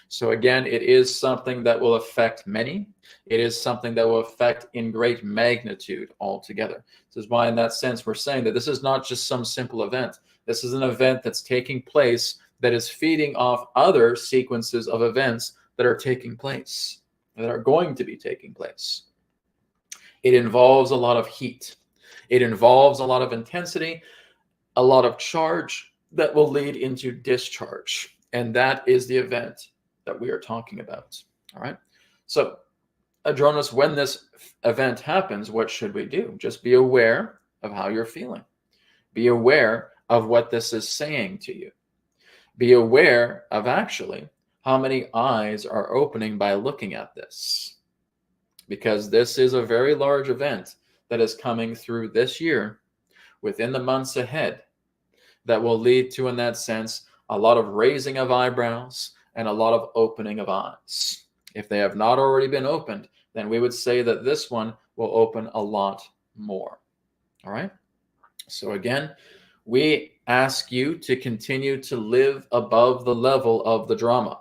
S1: So again, it is something that will affect many. It is something that will affect in great magnitude altogether. This is why in that sense, we're saying that this is not just some simple event. This is an event that's taking place that is feeding off other sequences of events that are taking place, that are going to be taking place. It involves a lot of heat. It involves a lot of intensity, a lot of charge that will lead into discharge. And that is the event that we are talking about. All right. So, Adronis, when this event happens, what should we do? Just be aware of how you're feeling. Be aware of what this is saying to you. Be aware of actually how many eyes are opening by looking at this. Because this is a very large event that is coming through this year, within the months ahead, that will lead to, in that sense, a lot of raising of eyebrows and a lot of opening of eyes. If they have not already been opened, then we would say that this one will open a lot more. All right? So again, we ask you to continue to live above the level of the drama.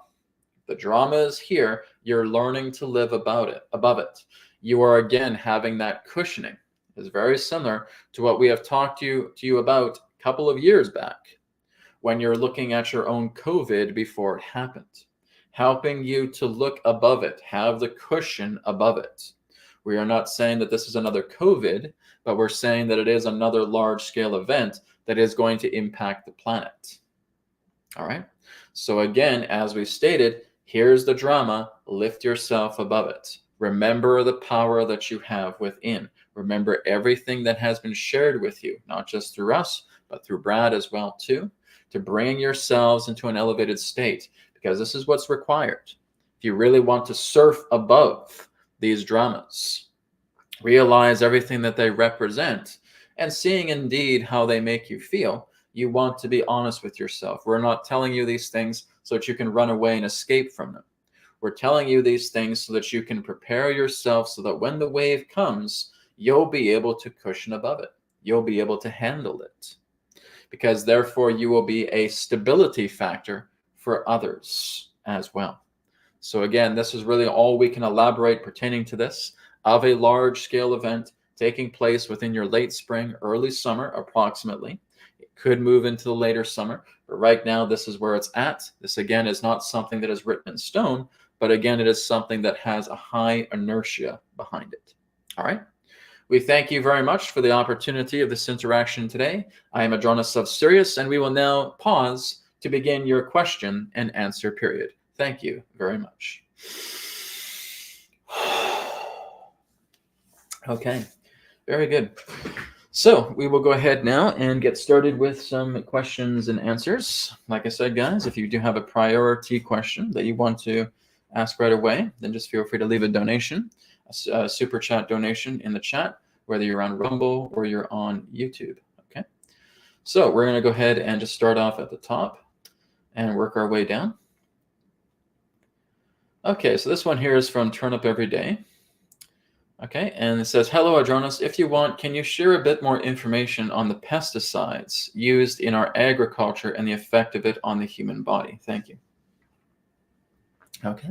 S1: The drama is here. You're learning to live above it. You are, again, having that cushioning. It's very similar to what we have talked to you about a couple of years back, when you're looking at your own COVID before it happened, helping you to look above it, have the cushion above it. We are not saying that this is another COVID, but we're saying that it is another large-scale event that is going to impact the planet. All right? So again, as we stated, Here's the drama. Lift yourself above it. Remember the power that you have within. Remember everything that has been shared with you, not just through us, but through Brad as well too, to bring yourselves into an elevated state, because this is what's required. If you really want to surf above these dramas, realize everything that they represent, and seeing indeed how they make you feel, you want to be honest with yourself. We're not telling you these things so that you can run away and escape from them. We're telling you these things so that you can prepare yourself so that when the wave comes, you'll be able to cushion above it. You'll be able to handle it. Because therefore you will be a stability factor for others as well. So again, this is really all we can elaborate pertaining to this, of a large scale event taking place within your late spring, early summer, approximately. It could move into the later summer, but right now this is where it's at. This again is not something that is written in stone, but again, it is something that has a high inertia behind it. All right. We thank you very much for the opportunity of this interaction today. I am Adronis of Sirius, and we will now pause to begin your question and answer period. Thank you very much. Okay, very good. So we will go ahead now and get started with some questions and answers. Like I said, guys, if you do have a priority question that you want to ask right away, then just feel free to leave a donation, a super chat donation in the chat, whether you're on Rumble or you're on YouTube. Okay, so we're going to go ahead and just start off at the top and work our way down. Okay, so this one here is from Turn Up Every Day. Okay, and it says, hello, Adronis. If you want, can you share a bit more information on the pesticides used in our agriculture and the effect of it on the human body? Thank you. Okay.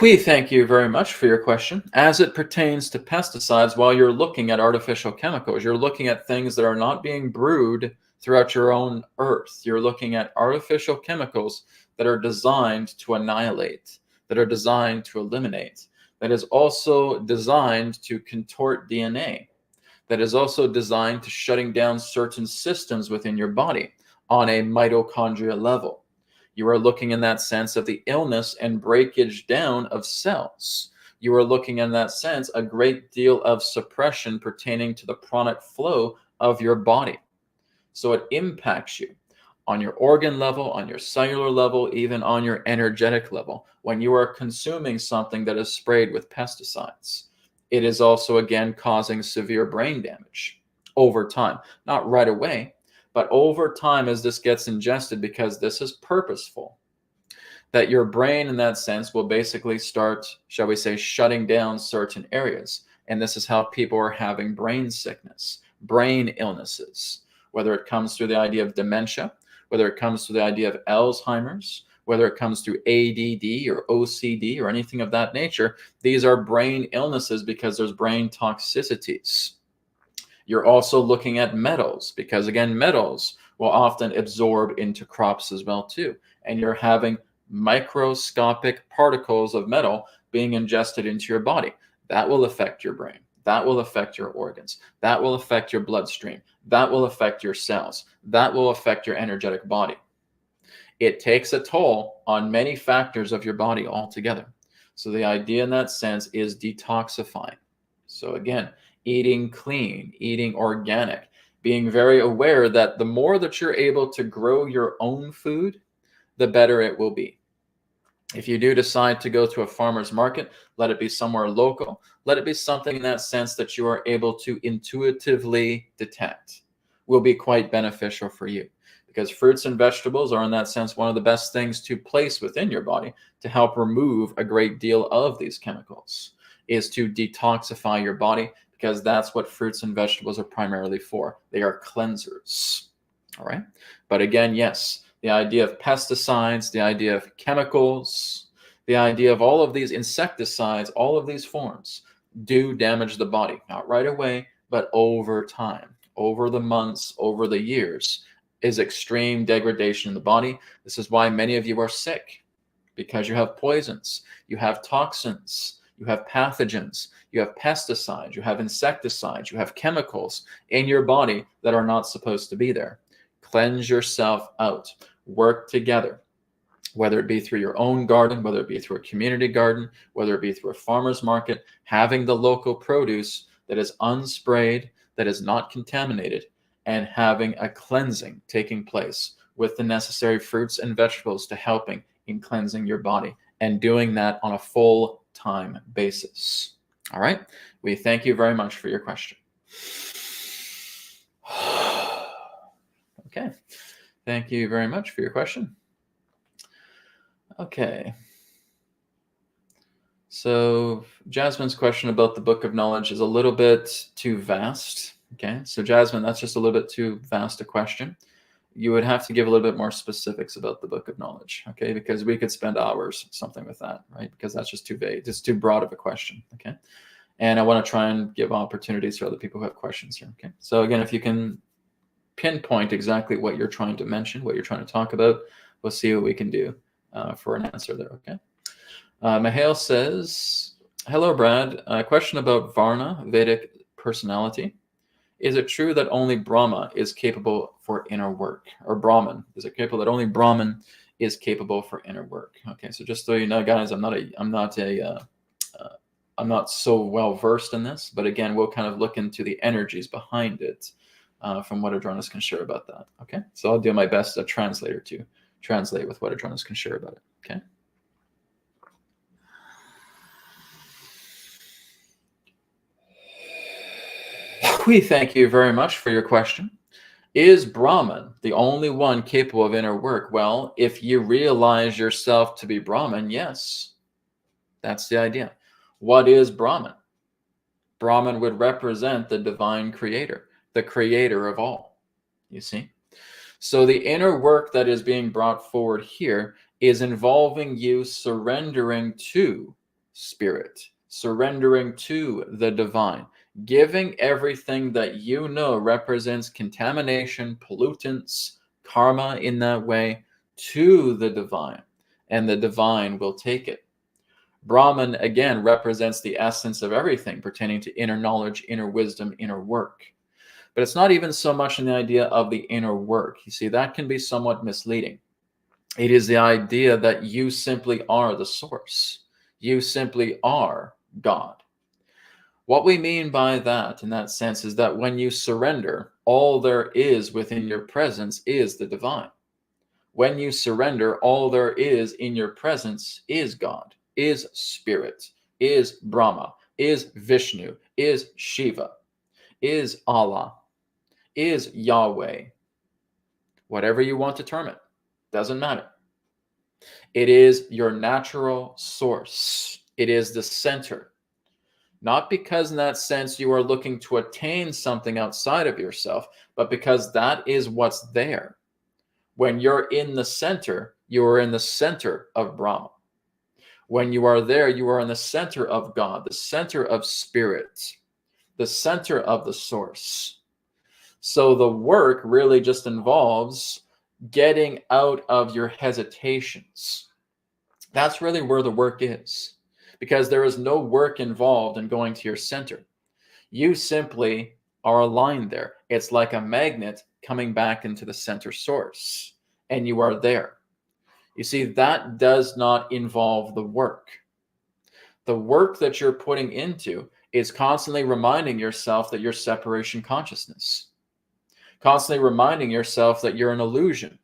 S1: We thank you very much for your question. As it pertains to pesticides, while you're looking at artificial chemicals, you're looking at things that are not being brewed throughout your own earth. You're looking at artificial chemicals that are designed to annihilate, that are designed to eliminate, that is also designed to contort DNA, that is also designed to shutting down certain systems within your body on a mitochondria level. You are looking in that sense of the illness and breakage down of cells. You are looking in that sense a great deal of suppression pertaining to the pranic flow of your body. So it impacts you on your organ level, on your cellular level, even on your energetic level. When you are consuming something that is sprayed with pesticides, it is also again causing severe brain damage over time. Not right away, but over time as this gets ingested, because this is purposeful, that your brain in that sense will basically start, shall we say, shutting down certain areas. And this is how people are having brain sickness, brain illnesses, whether it comes through the idea of dementia, whether it comes through the idea of Alzheimer's, whether it comes through ADD or OCD or anything of that nature. These are brain illnesses because there's brain toxicities. You're also looking at metals, because again, metals will often absorb into crops as well too. And you're having microscopic particles of metal being ingested into your body. That will affect your brain. That will affect your organs. That will affect your bloodstream. That will affect your cells. That will affect your energetic body. It takes a toll on many factors of your body altogether. So the idea in that sense is detoxifying. So again, eating clean, eating organic, being very aware that the more that you're able to grow your own food, the better it will be. If you do decide to go to a farmer's market, let it be somewhere local. Let it be something in that sense that you are able to intuitively detect. Will be quite beneficial for you, because fruits and vegetables are in that sense one of the best things to place within your body to help remove a great deal of these chemicals, is to detoxify your body, because that's what fruits and vegetables are primarily for. They are cleansers. All right. But again, yes, the idea of pesticides, the idea of chemicals, the idea of all of these insecticides, all of these forms do damage the body, not right away, but over time, over the months, over the years, is extreme degradation in the body. This is why many of you are sick, because you have poisons, you have toxins, you have pathogens, you have pesticides, you have insecticides, you have chemicals in your body that are not supposed to be there. Cleanse yourself out. Work together, whether it be through your own garden, whether it be through a community garden, whether it be through a farmer's market, having the local produce that is unsprayed, that is not contaminated, and having a cleansing taking place with the necessary fruits and vegetables to helping in cleansing your body, and doing that on a full-time basis. All right? We thank you very much for your question. Okay. Thank you very much for your question. Okay. So Jasmine's question about the Book of Knowledge is a little bit too vast. Okay. So Jasmine, that's just a little bit too vast a question. You would have to give a little bit more specifics about the Book of Knowledge. Okay. Because we could spend hours something with that, right? Because that's just too vague. It's too broad of a question. Okay. And I want to try and give opportunities for other people who have questions here. Okay. So again, if you can pinpoint exactly what you're trying to mention, what you're trying to talk about, we'll see what we can do for an answer there. Okay. Mihail says, hello, Brad. A question about Varna, Vedic personality. Is it true that only Brahma is capable for inner work? Or Brahman? Is it capable that only Brahman is capable for inner work? Okay, so just so you know, guys, I'm not so well versed in this, but again, we'll kind of look into the energies behind it from what Adronis can share about that. Okay, so I'll do my best as a translator to translate with what Adronis can share about it. Okay. We thank you very much for your question. Is Brahman the only one capable of inner work? Well, if you realize yourself to be Brahman, yes, that's the idea. What is Brahman? Brahman would represent the divine creator, the creator of all, you see? So the inner work that is being brought forward here is involving you surrendering to spirit, surrendering to the divine, giving everything that you know represents contamination, pollutants, karma in that way to the divine, and the divine will take it. Brahman, again, represents the essence of everything pertaining to inner knowledge, inner wisdom, inner work. But it's not even so much in the idea of the inner work. You see, that can be somewhat misleading. It is the idea that you simply are the source. You simply are God. What we mean by that, in that sense, is that when you surrender, all there is within your presence is the divine. When you surrender, all there is in your presence is God, is Spirit, is Brahma, is Vishnu, is Shiva, is Allah, is Yahweh. Whatever you want to term it, doesn't matter. It is your natural source. It is the center. Not because in that sense you are looking to attain something outside of yourself, but because that is what's there. When you're in the center, you are in the center of Brahma. When you are there, you are in the center of God, the center of spirit, the center of the source. So the work really just involves getting out of your hesitations. That's really where the work is, because there is no work involved in going to your center. You simply are aligned there. It's like a magnet coming back into the center source, and you are there. You see, that does not involve the work. The work that you're putting into is constantly reminding yourself that you're separation consciousness, constantly reminding yourself that you're an illusion,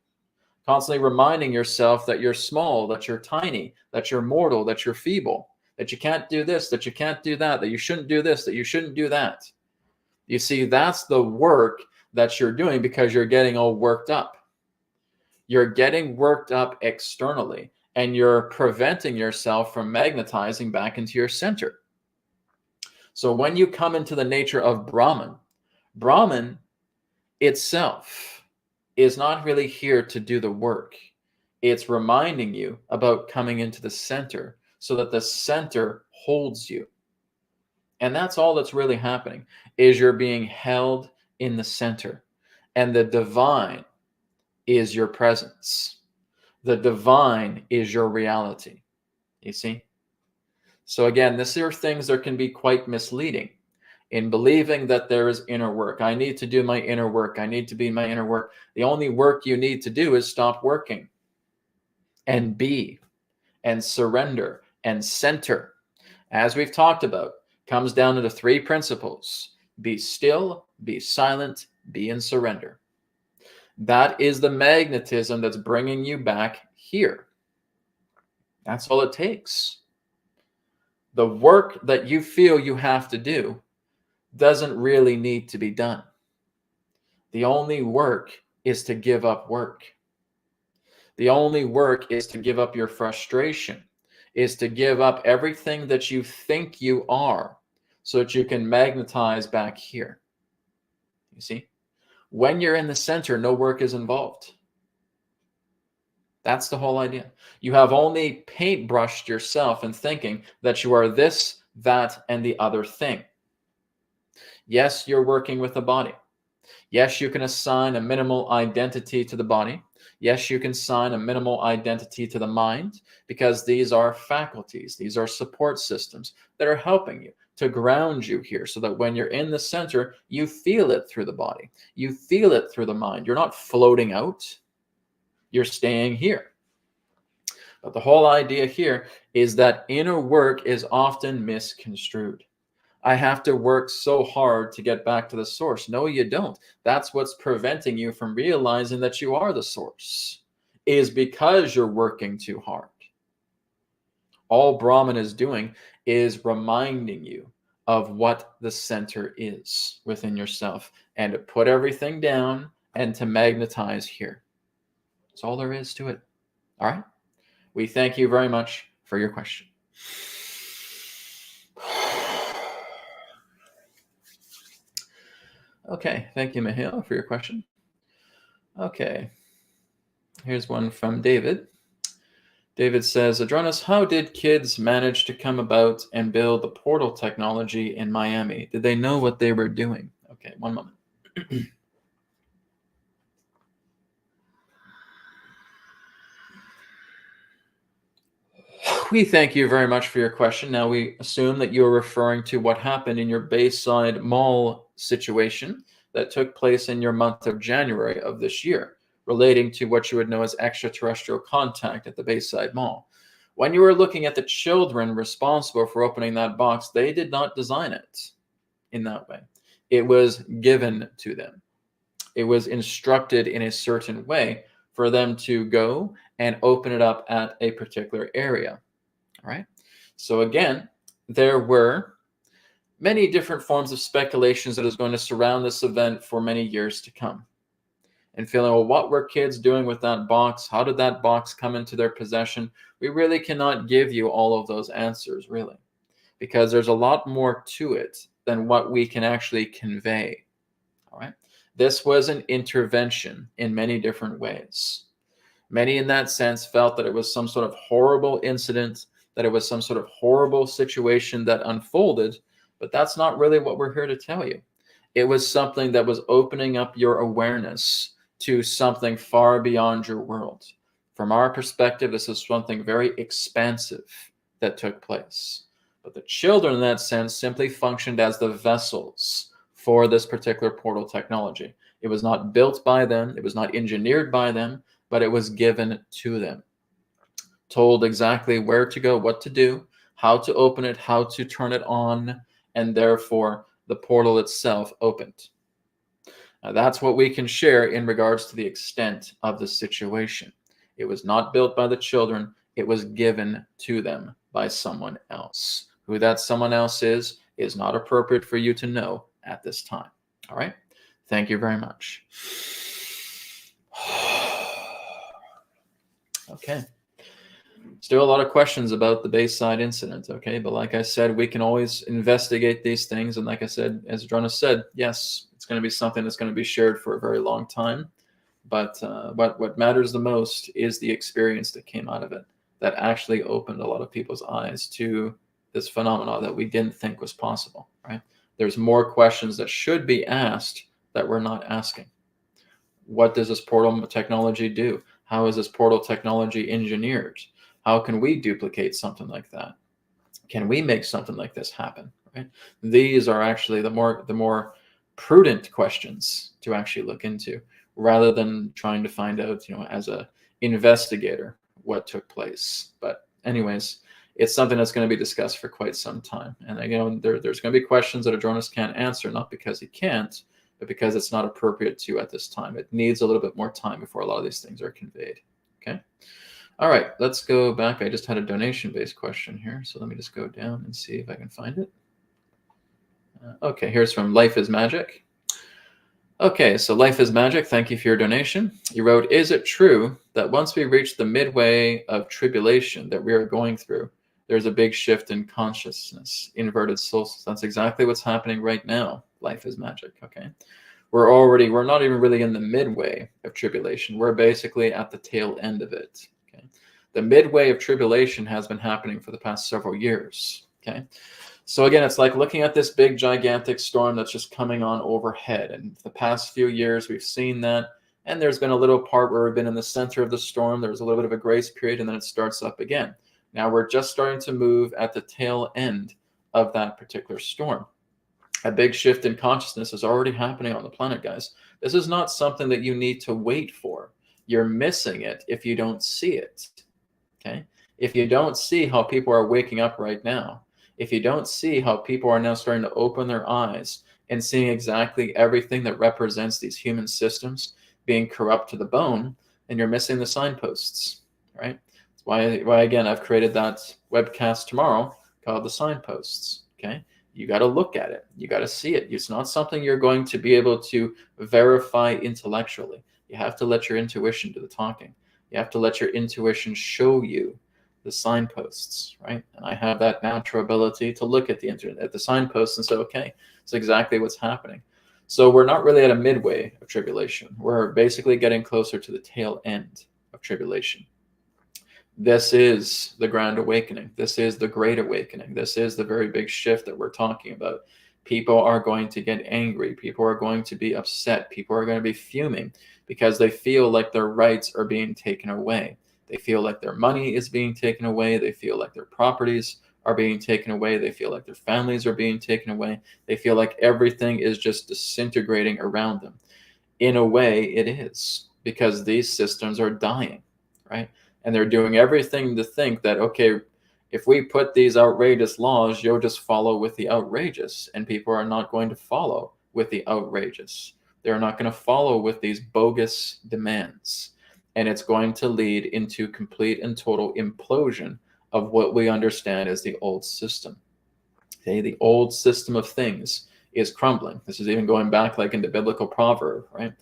S1: constantly reminding yourself that you're small, that you're tiny, that you're mortal, that you're feeble, that you can't do this, that you can't do that, that you shouldn't do this, that you shouldn't do that. You see, that's the work that you're doing because you're getting all worked up. You're getting worked up externally, and you're preventing yourself from magnetizing back into your center. So when you come into the nature of Brahman, Brahman itself is not really here to do the work. It's reminding you about coming into the center so that the center holds you. And that's all that's really happening, is you're being held in the center, and the divine is your presence. The divine is your reality. You see? So again, these are things that can be quite misleading in believing that there is inner work. I need to do my inner work. I need to be my inner work. The only work you need to do is stop working and be and surrender and center. As we've talked about, comes down to the three principles: be still, be silent, be in surrender. That is the magnetism that's bringing you back here. That's all it takes. The work that you feel you have to do doesn't really need to be done. The only work is to give up work. The only work is to give up your frustration, is to give up everything that you think you are so that you can magnetize back here. You see? When you're in the center, no work is involved. That's the whole idea. You have only paintbrushed yourself in thinking that you are this, that, and the other thing. Yes, you're working with the body. Yes, you can assign a minimal identity to the body. Yes, you can assign a minimal identity to the mind, because these are faculties. These are support systems that are helping you to ground you here so that when you're in the center, you feel it through the body. You feel it through the mind. You're not floating out. You're staying here. But the whole idea here is that inner work is often misconstrued. I have to work so hard to get back to the source. No, you don't. That's what's preventing you from realizing that you are the source, is because you're working too hard. All Brahman is doing is reminding you of what the center is within yourself, and to put everything down and to magnetize here. That's all there is to it. All right? We thank you very much for your question. Okay, thank you, Mihail, for your question. Okay, here's one from David. David says, Adronis, how did kids manage to come about and build the portal technology in Miami? Did they know what they were doing? Okay, one moment. We thank you very much for your question. Now, we assume that you're referring to what happened in your Bayside Mall situation that took place in your month of January of this year, relating to what you would know as extraterrestrial contact at the Bayside Mall. When you were looking at the children responsible for opening that box, they did not design it in that way. It was given to them. It was instructed in a certain way for them to go and open it up at a particular area. All right. So again, there were many different forms of speculations that is going to surround this event for many years to come. And feeling, well, what were kids doing with that box? How did that box come into their possession? We really cannot give you all of those answers, really, because there's a lot more to it than what we can actually convey. All right. This was an intervention in many different ways. Many in that sense felt that it was some sort of horrible incident, that it was some sort of horrible situation that unfolded, but that's not really what we're here to tell you. It was something that was opening up your awareness to something far beyond your world. From our perspective, this is something very expansive that took place. But the children, in that sense, simply functioned as the vessels for this particular portal technology. It was not built by them, it was not engineered by them, but it was given to them. Told exactly where to go, what to do, how to open it, how to turn it on, and therefore the portal itself opened. Now, that's what we can share in regards to the extent of the situation. It was not built by the children, it was given to them by someone else. Who that someone else is not appropriate for you to know at this time. All right? Thank you very much. Okay. Still a lot of questions about the Bayside incident, okay? But like I said, we can always investigate these things. And like I said, as Adronis said, yes, it's going to be something that's going to be shared for a very long time. But what matters the most is the experience that came out of it, that actually opened a lot of people's eyes to this phenomenon that we didn't think was possible, right? There's more questions that should be asked that we're not asking. What does this portal technology do? How is this portal technology engineered? How can we duplicate something like that? Can we make something like this happen? Right? These are actually the more prudent questions to actually look into, rather than trying to find out, as a investigator, what took place. But anyways, it's something that's going to be discussed for quite some time. And again, there's going to be questions that Adronis can't answer, not because he can't, but because it's not appropriate to at this time. It needs a little bit more time before a lot of these things are conveyed. Okay. All right, let's go back. I just had a donation-based question here, so let me just go down and see if I can find it. Okay, here's from Life is Magic. Okay, so Life is Magic, thank you for your donation. You wrote, is it true that once we reach the midway of tribulation that we are going through, there's a big shift in consciousness, inverted solstice? That's exactly what's happening right now. Life is Magic, okay? We're not even really in the midway of tribulation. We're basically at the tail end of it, okay? The midway of tribulation has been happening for the past several years, okay? So again, it's like looking at this big, gigantic storm that's just coming on overhead. And the past few years, we've seen that. And there's been a little part where we've been in the center of the storm. There's a little bit of a grace period, and then it starts up again. Now we're just starting to move at the tail end of that particular storm. A big shift in consciousness is already happening on the planet, guys. This is not something that you need to wait for. You're missing it if you don't see it, okay? If you don't see how people are waking up right now, if you don't see how people are now starting to open their eyes and seeing exactly everything that represents these human systems being corrupt to the bone, then you're missing the signposts, right? That's why again, I've created that webcast tomorrow called The Signposts, okay? You got to look at it. You got to see it. It's not something you're going to be able to verify intellectually. You have to let your intuition do the talking. You have to let your intuition show you the signposts, right? And I have that natural ability to look at the signposts and say, okay, it's exactly what's happening. So we're not really at a midway of tribulation. We're basically getting closer to the tail end of tribulation. This is the Grand Awakening. This is the Great Awakening. This is the very big shift that we're talking about. People are going to get angry. People are going to be upset. People are going to be fuming because they feel like their rights are being taken away. They feel like their money is being taken away. They feel like their properties are being taken away. They feel like their families are being taken away. They feel like everything is just disintegrating around them. In a way, it is, because these systems are dying, right? And they're doing everything to think that, okay, if we put these outrageous laws, you'll just follow with the outrageous, and people are not going to follow with the outrageous. They're not going to follow with these bogus demands. And it's going to lead into complete and total implosion of what we understand as the old system. Okay, the old system of things is crumbling. This is even going back like into biblical proverb, right?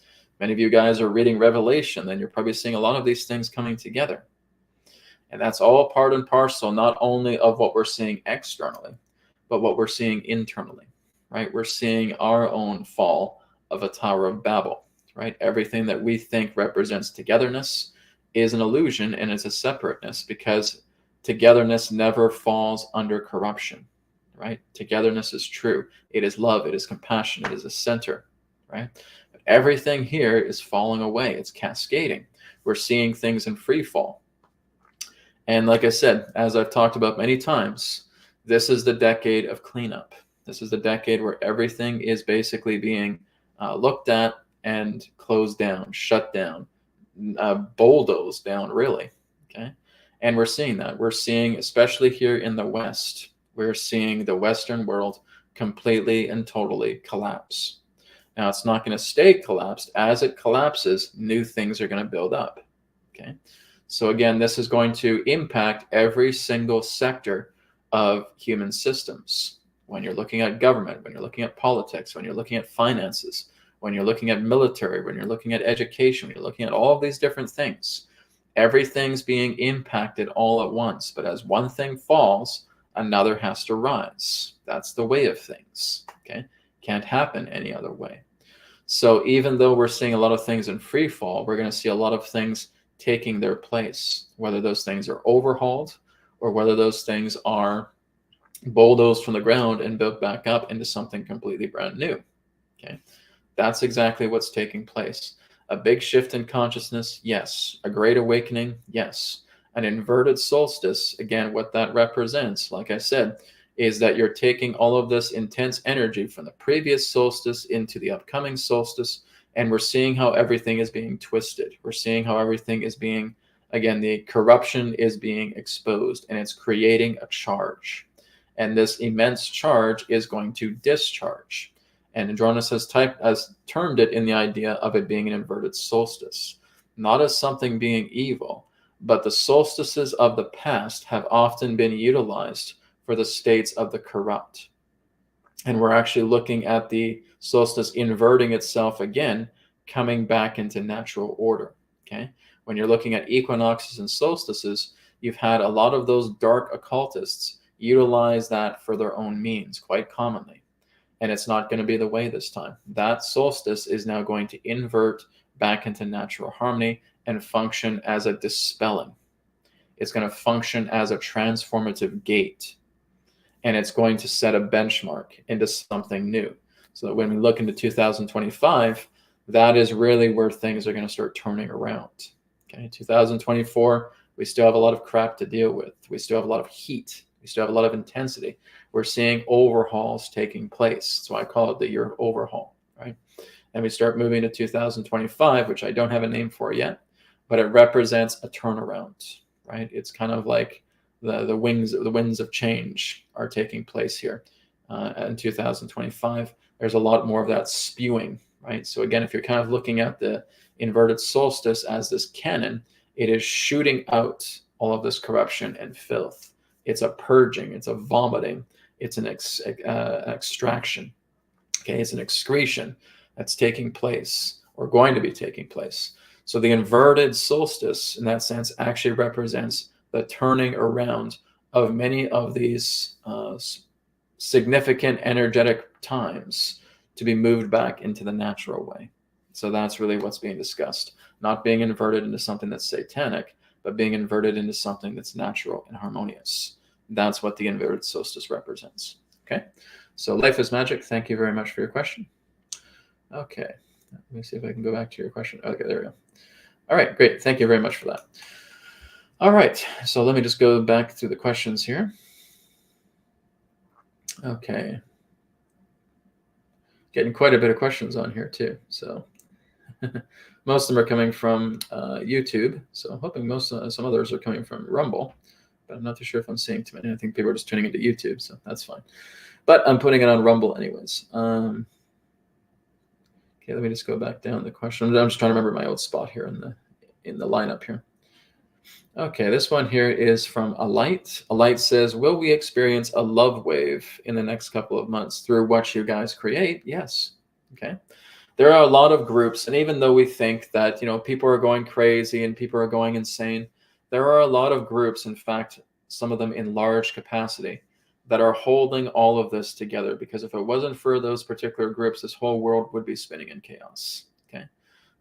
S1: Many of you guys are reading Revelation, then you're probably seeing a lot of these things coming together. And that's all part and parcel, not only of what we're seeing externally, but what we're seeing internally, right? We're seeing our own fall of a Tower of Babel, right? Everything that we think represents togetherness is an illusion, and it's a separateness, because togetherness never falls under corruption, right? Togetherness is true. It is love. It is compassion. It is a center, right? But everything here is falling away. It's cascading. We're seeing things in free fall. And like I said, as I've talked about many times, this is the decade of cleanup. This is the decade where everything is basically being looked at and closed down, shut down, bulldozed down, really. Okay. And we're seeing that. We're seeing, especially here in the West, we're seeing the Western world completely and totally collapse. Now, it's not going to stay collapsed. As it collapses, new things are going to build up. Okay. So again, this is going to impact every single sector of human systems. When you're looking at government, when you're looking at politics, when you're looking at finances, when you're looking at military, when you're looking at education, when you're looking at all of these different things, everything's being impacted all at once. But as one thing falls, another has to rise. That's the way of things. Okay, can't happen any other way. So even though we're seeing a lot of things in free fall, we're going to see a lot of things taking their place, whether those things are overhauled or whether those things are bulldozed from the ground and built back up into something completely brand new. Okay, that's exactly what's taking place. A big shift in consciousness, yes. A great awakening, yes. An inverted solstice, again, what that represents, like I said, is that you're taking all of this intense energy from the previous solstice into the upcoming solstice, and we're seeing how everything is being twisted. We're seeing how everything is being, again, the corruption is being exposed, and it's creating a charge. And this immense charge is going to discharge. And Adronis has termed it in the idea of it being an inverted solstice, not as something being evil, but the solstices of the past have often been utilized for the states of the corrupt. And we're actually looking at the solstice inverting itself again, coming back into natural order. Okay. When you're looking at equinoxes and solstices, you've had a lot of those dark occultists utilize that for their own means quite commonly. And it's not going to be the way this time. That solstice is now going to invert back into natural harmony and function as a dispelling. It's going to function as a transformative gate. And it's going to set a benchmark into something new. So that when we look into 2025, that is really where things are going to start turning around. Okay, 2024, we still have a lot of crap to deal with. We still have a lot of heat. We still have a lot of intensity. We're seeing overhauls taking place. So I call it the year of overhaul, right? And we start moving to 2025, which I don't have a name for yet, but it represents a turnaround, right? It's kind of like the winds of change are taking place here in 2025. There's a lot more of that spewing, right? So again, if you're kind of looking at the inverted solstice as this cannon, it is shooting out all of this corruption and filth. It's a purging, it's a vomiting, it's an extraction. Okay, it's an excretion that's taking place or going to be taking place. So the inverted solstice, in that sense, actually represents the turning around of many of these significant energetic times to be moved back into the natural way. So that's really what's being discussed. Not being inverted into something that's satanic, but being inverted into something that's natural and harmonious. That's what the inverted solstice represents. Okay, so life is magic. Thank you very much for your question. Okay, let me see if I can go back to your question. Okay, there we go. All right, great. Thank you very much for that. All right, so let me just go back through the questions here. Okay. Getting quite a bit of questions on here too. So most of them are coming from YouTube. So I'm hoping some others are coming from Rumble, but I'm not too sure if I'm seeing too many. I think people are just tuning into YouTube, so that's fine. But I'm putting it on Rumble anyways. Okay, let me just go back down the question. I'm just trying to remember my old spot here in the lineup here. Okay, this one here is from Alight. Alight says, will we experience a love wave in the next couple of months through what you guys create? Yes. Okay. There are a lot of groups, and even though we think that, people are going crazy and people are going insane, there are a lot of groups, in fact, some of them in large capacity, that are holding all of this together, because if it wasn't for those particular groups, this whole world would be spinning in chaos. Okay.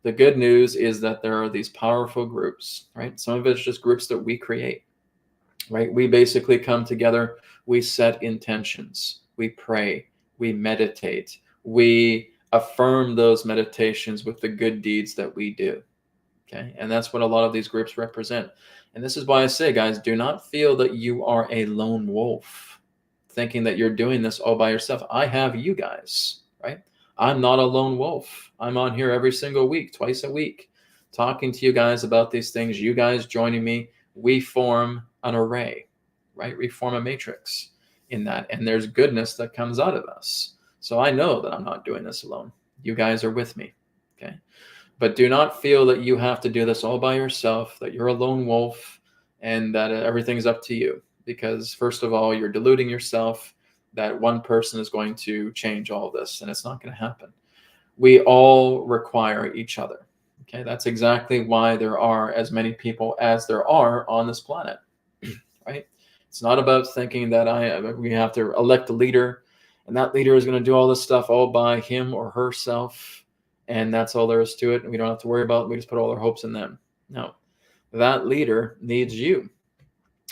S1: The good news is that there are these powerful groups, right? Some of it's just groups that we create, right? We basically come together, we set intentions, we pray, we meditate, we affirm those meditations with the good deeds that we do, okay? And that's what a lot of these groups represent. And this is why I say, guys, do not feel that you are a lone wolf, thinking that you're doing this all by yourself. I have you guys, right? I'm not a lone wolf. I'm on here every single week, twice a week, talking to you guys about these things. You guys joining me, we form an array, right? We form a matrix in that, and there's goodness that comes out of us. So I know that I'm not doing this alone. You guys are with me, okay? But do not feel that you have to do this all by yourself, that you're a lone wolf, and that everything's up to you. Because first of all, you're deluding yourself that one person is going to change all this, and it's not going to happen. We all require each other. Okay, that's exactly why there are as many people as there are on this planet, right? It's not about thinking that we have to elect a leader, and that leader is going to do all this stuff all by him or herself, and that's all there is to it, and we don't have to worry about it. We just put all our hopes in them. No, that leader needs you,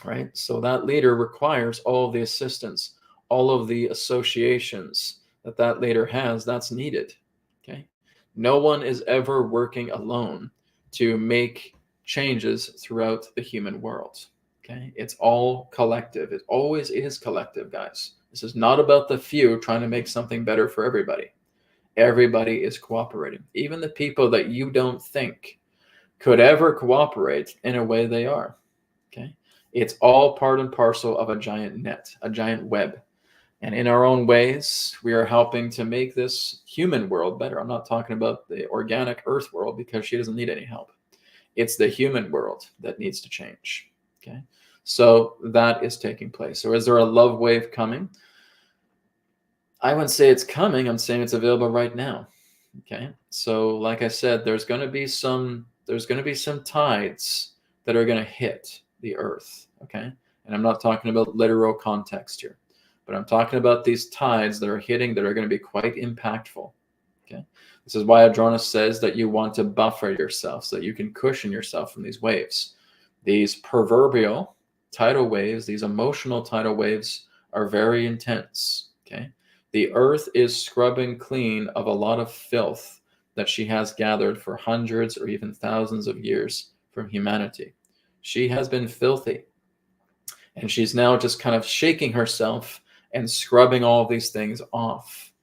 S1: right? So that leader requires all of the assistance, all of the associations that leader has, that's needed, okay? No one is ever working alone to make changes throughout the human world. Okay, it's all collective. It always is collective, guys. This is not about the few trying to make something better for everybody. Everybody is cooperating. Even the people that you don't think could ever cooperate, in a way they are. Okay, it's all part and parcel of a giant net, a giant web. And in our own ways, we are helping to make this human world better. I'm not talking about the organic earth world, because she doesn't need any help. It's the human world that needs to change. Okay, so that is taking place. So is there a love wave coming? I wouldn't say it's coming. I'm saying it's available right now. Okay, so like I said, there's going to be some tides that are going to hit the earth. Okay, and I'm not talking about literal context here, but I'm talking about these tides that are hitting, that are going to be quite impactful. Okay, this is why Adronis says that you want to buffer yourself so that you can cushion yourself from these waves. These proverbial tidal waves, these emotional tidal waves, are very intense. Okay, the earth is scrubbing clean of a lot of filth that she has gathered for hundreds or even thousands of years from humanity. She has been filthy, and she's now just kind of shaking herself and scrubbing all these things off,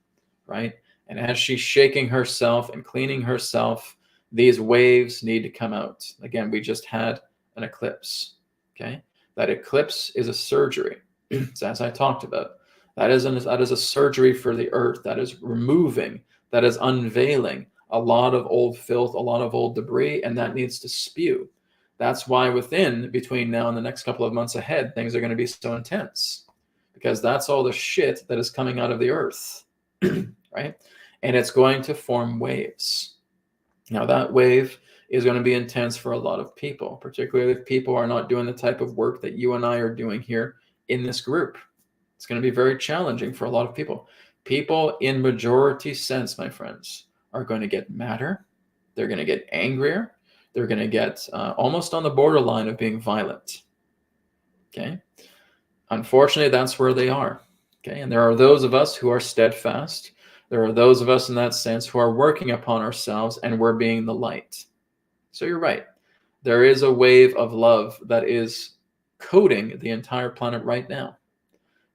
S1: right? And as she's shaking herself and cleaning herself, these waves need to come out. Again, we just had an eclipse, okay? That eclipse is a surgery, as I talked about. That is a surgery for the earth. That is removing, that is unveiling a lot of old filth, a lot of old debris, and that needs to spew. That's why between now and the next couple of months ahead, things are going to be so intense, because that's all the shit that is coming out of the earth, right? And it's going to form waves. Now, that wave is going to be intense for a lot of people, particularly if people are not doing the type of work that you and I are doing here in this group. It's going to be very challenging for a lot of people. People in majority sense, my friends, are going to get madder. They're going to get angrier. They're going to get almost on the borderline of being violent. Okay. Unfortunately, that's where they are. Okay. And there are those of us who are steadfast. There are those of us in that sense who are working upon ourselves, and we're being the light. So you're right. There is a wave of love that is coating the entire planet right now,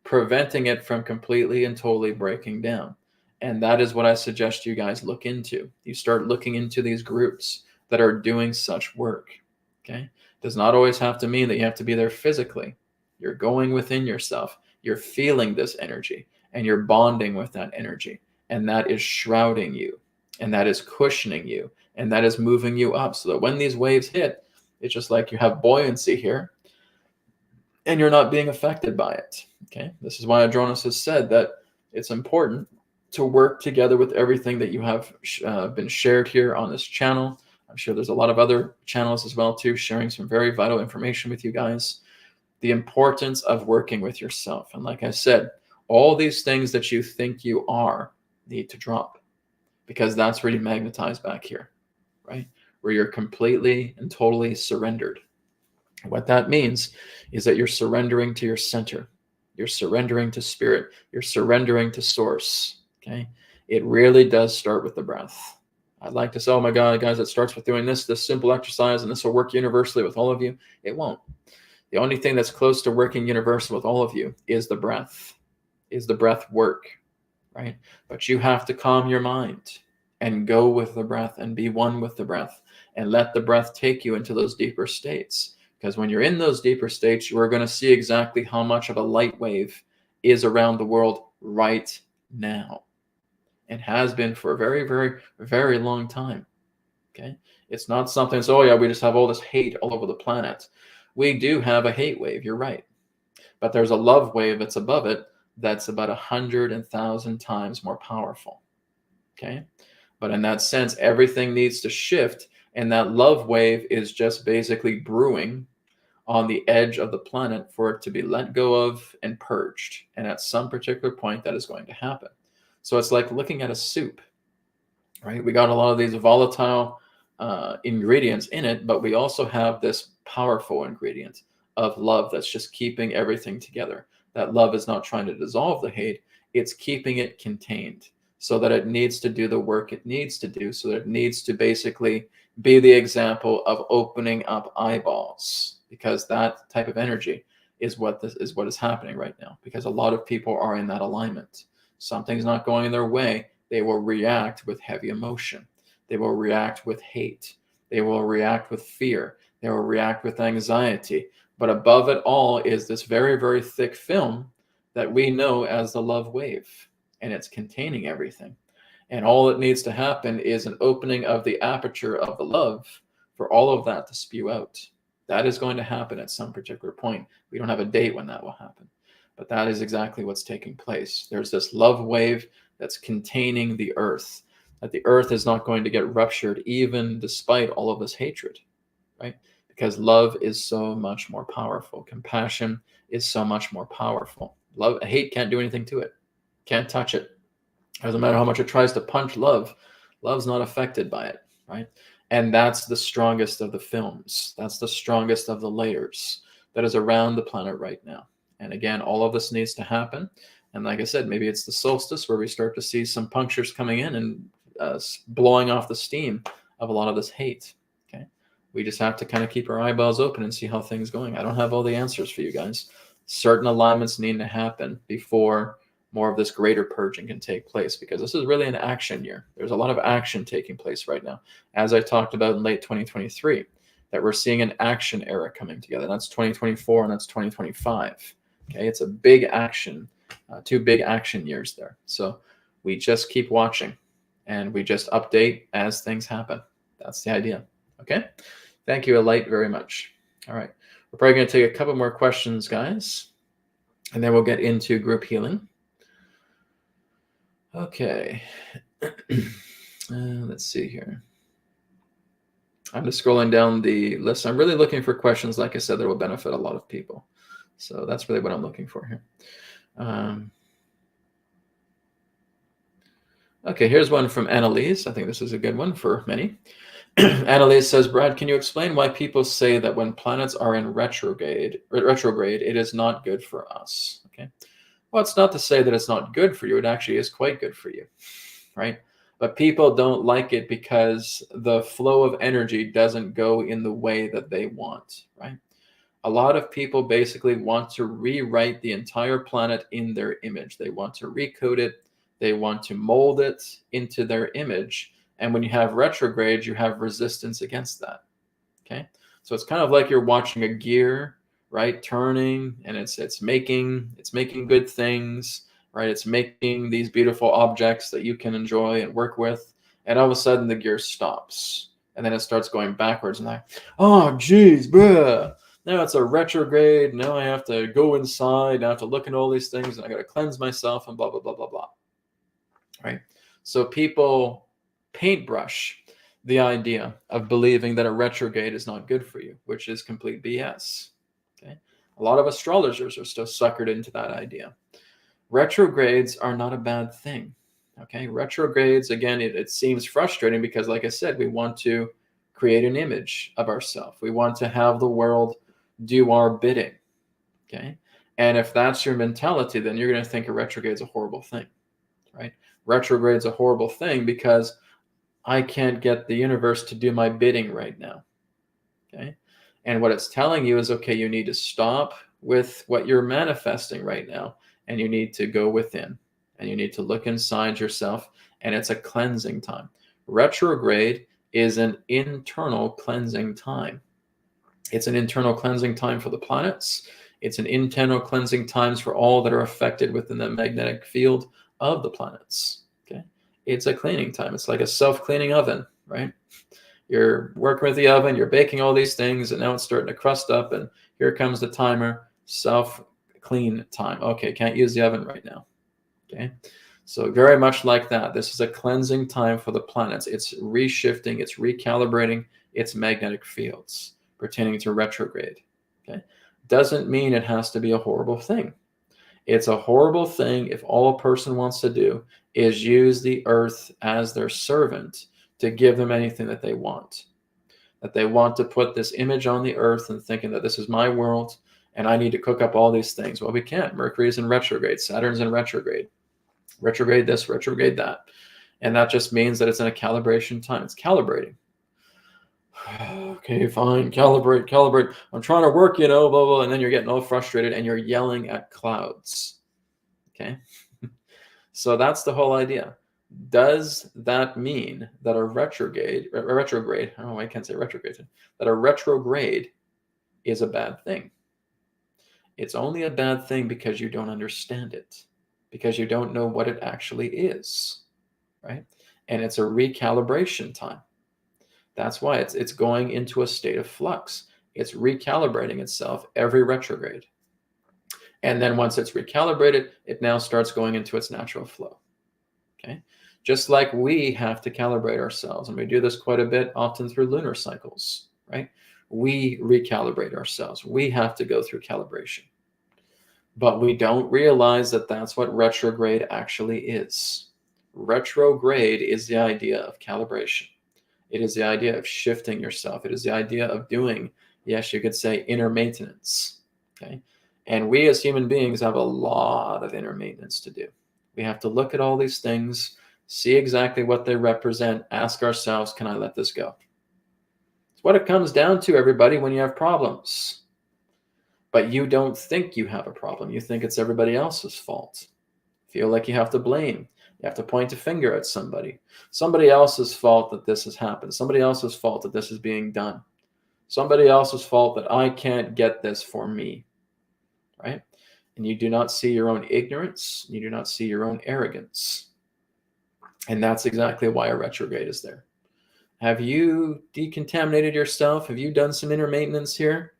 S1: preventing it from completely and totally breaking down. And that is what I suggest you guys look into. You start looking into these groups that are doing such work. Okay? Does not always have to mean that you have to be there physically. You're going within yourself. You're feeling this energy, and you're bonding with that energy. And that is shrouding you, and that is cushioning you, and that is moving you up, so that when these waves hit, it's just like you have buoyancy here, and you're not being affected by it. Okay, this is why Adronis has said that it's important to work together with everything that you have been shared here on this channel. I'm sure there's a lot of other channels as well too, sharing some very vital information with you guys. The importance of working with yourself. And like I said, all these things that you think you are need to drop, because that's where you magnetize back here, right? Where you're completely and totally surrendered. What that means is that you're surrendering to your center. You're surrendering to spirit. You're surrendering to source. Okay. It really does start with the breath. I'd like to say, oh my God, guys, it starts with doing this simple exercise, and this will work universally with all of you. It won't. The only thing that's close to working universal with all of you is the breath, work, right? But you have to calm your mind and go with the breath and be one with the breath, and let the breath take you into those deeper states. Because when you're in those deeper states, you are going to see exactly how much of a light wave is around the world right now, and has been for a very, very, very long time. Okay, it's not something so, oh yeah, we just have all this hate all over the planet. We do have a hate wave, you're right, but there's a love wave that's above it, that's about 100,000 times more powerful. Okay, but in that sense, everything needs to shift, and that love wave is just basically brewing on the edge of the planet for it to be let go of and purged. And at some particular point, that is going to happen. So it's like looking at a soup, right? We got a lot of these volatile ingredients in it, but we also have this powerful ingredient of love that's just keeping everything together. That love is not trying to dissolve the hate, it's keeping it contained. so that it needs to do the work it needs to do, so that it needs to basically be the example of opening up eyeballs, because that type of energy is what is happening right now, because a lot of people are in that alignment. Something's not going their way, they will react with heavy emotion. They will react with hate. They will react with fear. They will react with anxiety. But above it all is this very, very thick film that we know as the love wave, and it's containing everything. And all that needs to happen is an opening of the aperture of the love for all of that to spew out. That is going to happen at some particular point. We don't have a date when that will happen, but that is exactly what's taking place. There's this love wave that's containing the earth, that the earth is not going to get ruptured even despite all of this hatred, right? Because love is so much more powerful. Compassion is so much more powerful. Love, hate can't do anything to it, can't touch it. Doesn't matter how much it tries to punch love, love's not affected by it, right? And that's the strongest of the films. That's the strongest of the layers that is around the planet right now. And again, all of this needs to happen. And like I said, maybe it's the solstice where we start to see some punctures coming in and blowing off the steam of a lot of this hate. Okay, we just have to kind of keep our eyeballs open and see how things going. I don't have all the answers for you guys. Certain alignments need to happen before more of this greater purging can take place, because this is really an action year. There's a lot of action taking place right now. As I talked about in late 2023, that we're seeing an action era coming together. That's 2024 and that's 2025. Okay, it's a big action, two big action years there. So we just keep watching and we just update as things happen. That's the idea. Okay, thank you, Alight, very much. All right, we're probably going to take a couple more questions, guys, and then we'll get into group healing. Okay, let's see here. I'm just scrolling down the list. I'm really looking for questions, like I said, that will benefit a lot of people. So that's really what I'm looking for here. Okay, here's one from Annalise. I think this is a good one for many. Annalise says, Brad, can you explain why people say that when planets are in retrograde, it is not good for us? Okay. Well, it's not to say that it's not good for you. It actually is quite good for you, right? But people don't like it because the flow of energy doesn't go in the way that they want, right? A lot of people basically want to rewrite the entire planet in their image. They want to recode it. They want to mold it into their image. And when you have retrograde, you have resistance against that, okay? So it's kind of like you're watching a gear, right, turning, and it's making good things, right? It's making these beautiful objects that you can enjoy and work with, and all of a sudden the gear stops, and then it starts going backwards, and like, oh geez, bruh, now it's a retrograde. Now I have to go inside. I have to look at all these things, and I got to cleanse myself, and blah blah blah blah blah, right? So people paintbrush the idea of believing that a retrograde is not good for you, which is complete BS. Okay, a lot of astrologers are still suckered into that idea. Retrogrades are not a bad thing. Okay, retrogrades, again, it seems frustrating because, like I said, we want to create an image of ourselves. We want to have the world do our bidding. Okay, and if that's your mentality, then you're going to think a retrograde is a horrible thing, right? Retrograde is a horrible thing because I can't get the universe to do my bidding right now. Okay. And what it's telling you is, okay, you need to stop with what you're manifesting right now, and you need to go within, and you need to look inside yourself, and it's a cleansing time. Retrograde is an internal cleansing time. It's an internal cleansing time for the planets. It's an internal cleansing times for all that are affected within the magnetic field of the planets. Okay. It's a cleaning time. It's like a self-cleaning oven, right? You're working with the oven, you're baking all these things, and now it's starting to crust up, and here comes the timer, self-clean time. Okay, can't use the oven right now. Okay, so very much like that. This is a cleansing time for the planets. It's reshifting, it's recalibrating its magnetic fields pertaining to retrograde. Okay, doesn't mean it has to be a horrible thing. It's a horrible thing if all a person wants to do is use the earth as their servant to give them anything that they want. That they want to put this image on the earth and thinking that this is my world and I need to cook up all these things. Well, we can't. Mercury's in retrograde. Saturn's in retrograde. Retrograde this, retrograde that. And that just means that it's in a calibration time. It's calibrating. Okay, fine, calibrate, calibrate. I'm trying to work, blah, blah. And then you're getting all frustrated and you're yelling at clouds. Okay? So that's the whole idea. Does that mean that a retrograde, oh, I can't say retrograde, that a retrograde is a bad thing? It's only a bad thing because you don't understand it, because you don't know what it actually is, right? And it's a recalibration time. That's why it's going into a state of flux. It's recalibrating itself every retrograde. And then once it's recalibrated, it now starts going into its natural flow. Okay? Just like we have to calibrate ourselves, and we do this quite a bit, often through lunar cycles, right? We recalibrate ourselves. We have to go through calibration. But we don't realize that that's what retrograde actually is. Retrograde is the idea of calibration. It is the idea of shifting yourself. It is the idea of doing, yes, you could say, inner maintenance. Okay? And we as human beings have a lot of inner maintenance to do. We have to look at all these things, see exactly what they represent, ask ourselves, can I let this go? It's what it comes down to, everybody, when you have problems. But you don't think you have a problem. You think it's everybody else's fault. Feel like you have to blame. You have to point a finger at somebody. Somebody else's fault that this has happened. Somebody else's fault that this is being done. Somebody else's fault that I can't get this for me. Right? And you do not see your own ignorance. You do not see your own arrogance. And that's exactly why a retrograde is there. Have you decontaminated yourself? Have you done some inner maintenance here?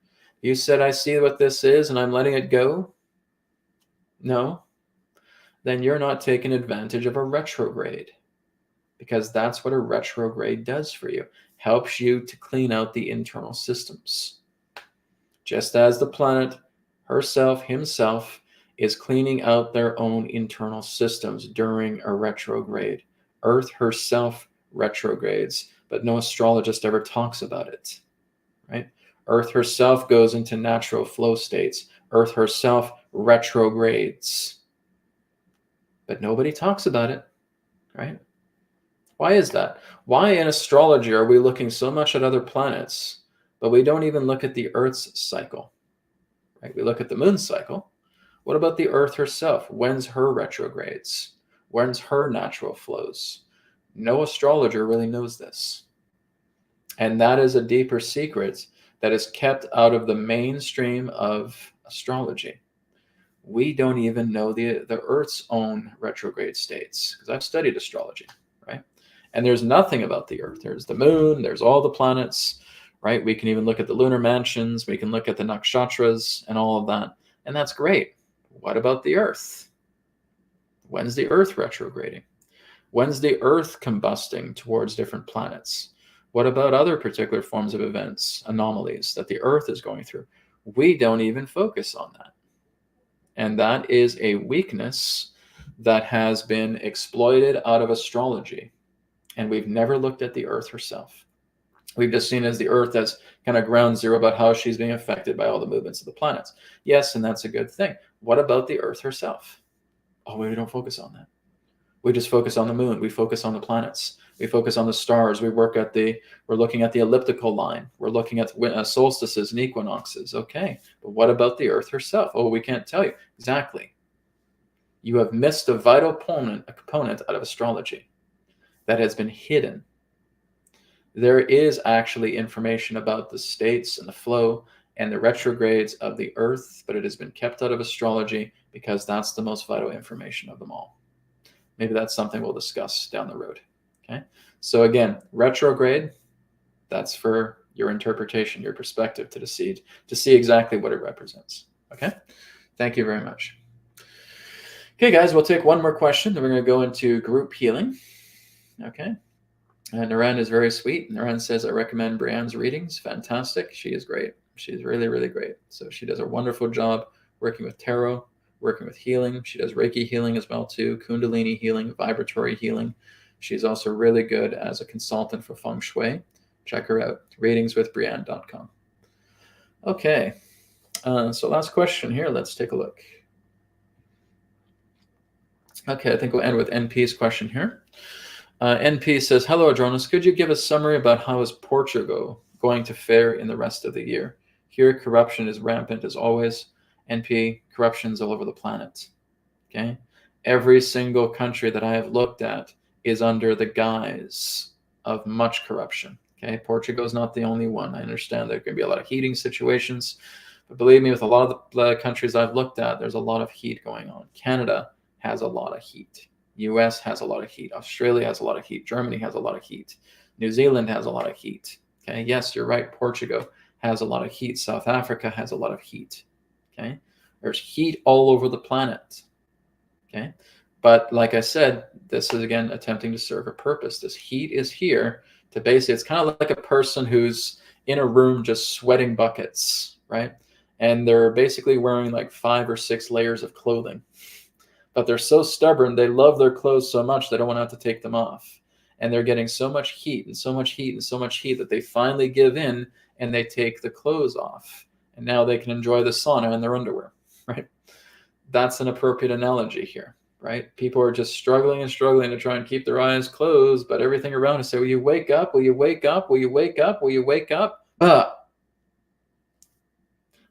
S1: You said, I see what this is and I'm letting it go? No? Then you're not taking advantage of a retrograde, because that's what a retrograde does for you. Helps you to clean out the internal systems. Just as the planet herself, himself, is cleaning out their own internal systems during a retrograde. Earth herself retrogrades, but no astrologist ever talks about it, right? Earth herself goes into natural flow states. Earth herself retrogrades. But nobody talks about it, right? Why is that? Why in astrology are we looking so much at other planets, but we don't even look at the Earth's cycle, right? We look at the moon's cycle. What about the Earth herself? When's her retrogrades? When's her natural flows? No astrologer really knows this. And that is a deeper secret that is kept out of the mainstream of astrology. We don't even know the Earth's own retrograde states, because I've studied astrology, right? And there's nothing about the Earth. There's the moon, there's all the planets, right? We can even look at the lunar mansions, we can look at the nakshatras and all of that. And that's great. What about the Earth? When's the Earth retrograding? When's the Earth combusting towards different planets? What about other particular forms of events, anomalies that the Earth is going through? We don't even focus on that. And that is a weakness that has been exploited out of astrology. And we've never looked at the Earth herself. We've just seen as the Earth as kind of ground zero about how she's being affected by all the movements of the planets. Yes, and that's a good thing. What about the Earth herself? Oh, we don't focus on that. We just focus on the moon. We focus on the planets. We focus on the stars. We're looking at the elliptical line. We're looking at solstices and equinoxes. Okay, but what about the Earth herself? Oh, we can't tell you. Exactly. You have missed a vital component out of astrology that has been hidden. There is actually information about the states and the flow and the retrogrades of the Earth, but it has been kept out of astrology because that's the most vital information of them all. Maybe that's something we'll discuss down the road. Okay. So again, retrograde, that's for your interpretation, your perspective to see exactly what it represents. Okay. Thank you very much. Okay, guys, we'll take one more question, then we're going to go into group healing. Okay. And Naren is very sweet. Naren says, I recommend Brianne's readings. Fantastic. She is great. She's really, really great. So she does a wonderful job working with tarot, working with healing. She does Reiki healing as well too, Kundalini healing, vibratory healing. She's also really good as a consultant for feng shui. Check her out, readingswithbrianne.com. Okay, so last question here. Let's take a look. Okay, I think we'll end with NP's question here. NP says, hello, Adronis. Could you give a summary about how is Portugal going to fare in the rest of the year? Here, corruption is rampant as always. NP, corruption's all over the planet. Okay? Every single country that I have looked at is under the guise of much corruption. Okay? Portugal is not the only one. I understand there can be a lot of heating situations, but believe me, with a lot of the countries I've looked at, there's a lot of heat going on. Canada has a lot of heat. US has a lot of heat. Australia has a lot of heat. Germany has a lot of heat. New Zealand has a lot of heat. Okay, yes, you're right. Portugal has a lot of heat. South Africa has a lot of heat. Okay, there's heat all over the planet. Okay, but like I said, this is again attempting to serve a purpose. This heat is here to basically, it's kind of like a person who's in a room just sweating buckets, right? And they're basically wearing like 5 or 6 layers of clothing. But they're so stubborn, they love their clothes so much they don't want to have to take them off. And they're getting so much heat and so much heat and so much heat that they finally give in and they take the clothes off. And now they can enjoy the sauna in their underwear, right? That's an appropriate analogy here, right? People are just struggling and struggling to try and keep their eyes closed, but everything around us say, will you wake up? Will you wake up? Will you wake up? Will you wake up?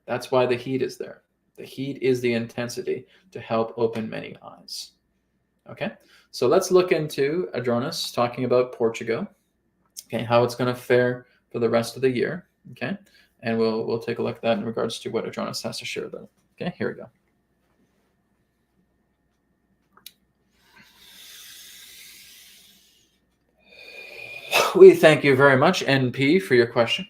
S1: That's why the heat is there. The heat is the intensity to help open many eyes. Okay, so let's look into Adronis talking about Portugal. Okay, how it's going to fare for the rest of the year. Okay, and we'll take a look at that in regards to what Adronis has to share about it. Okay, here we go. We thank you very much, NP, for your question.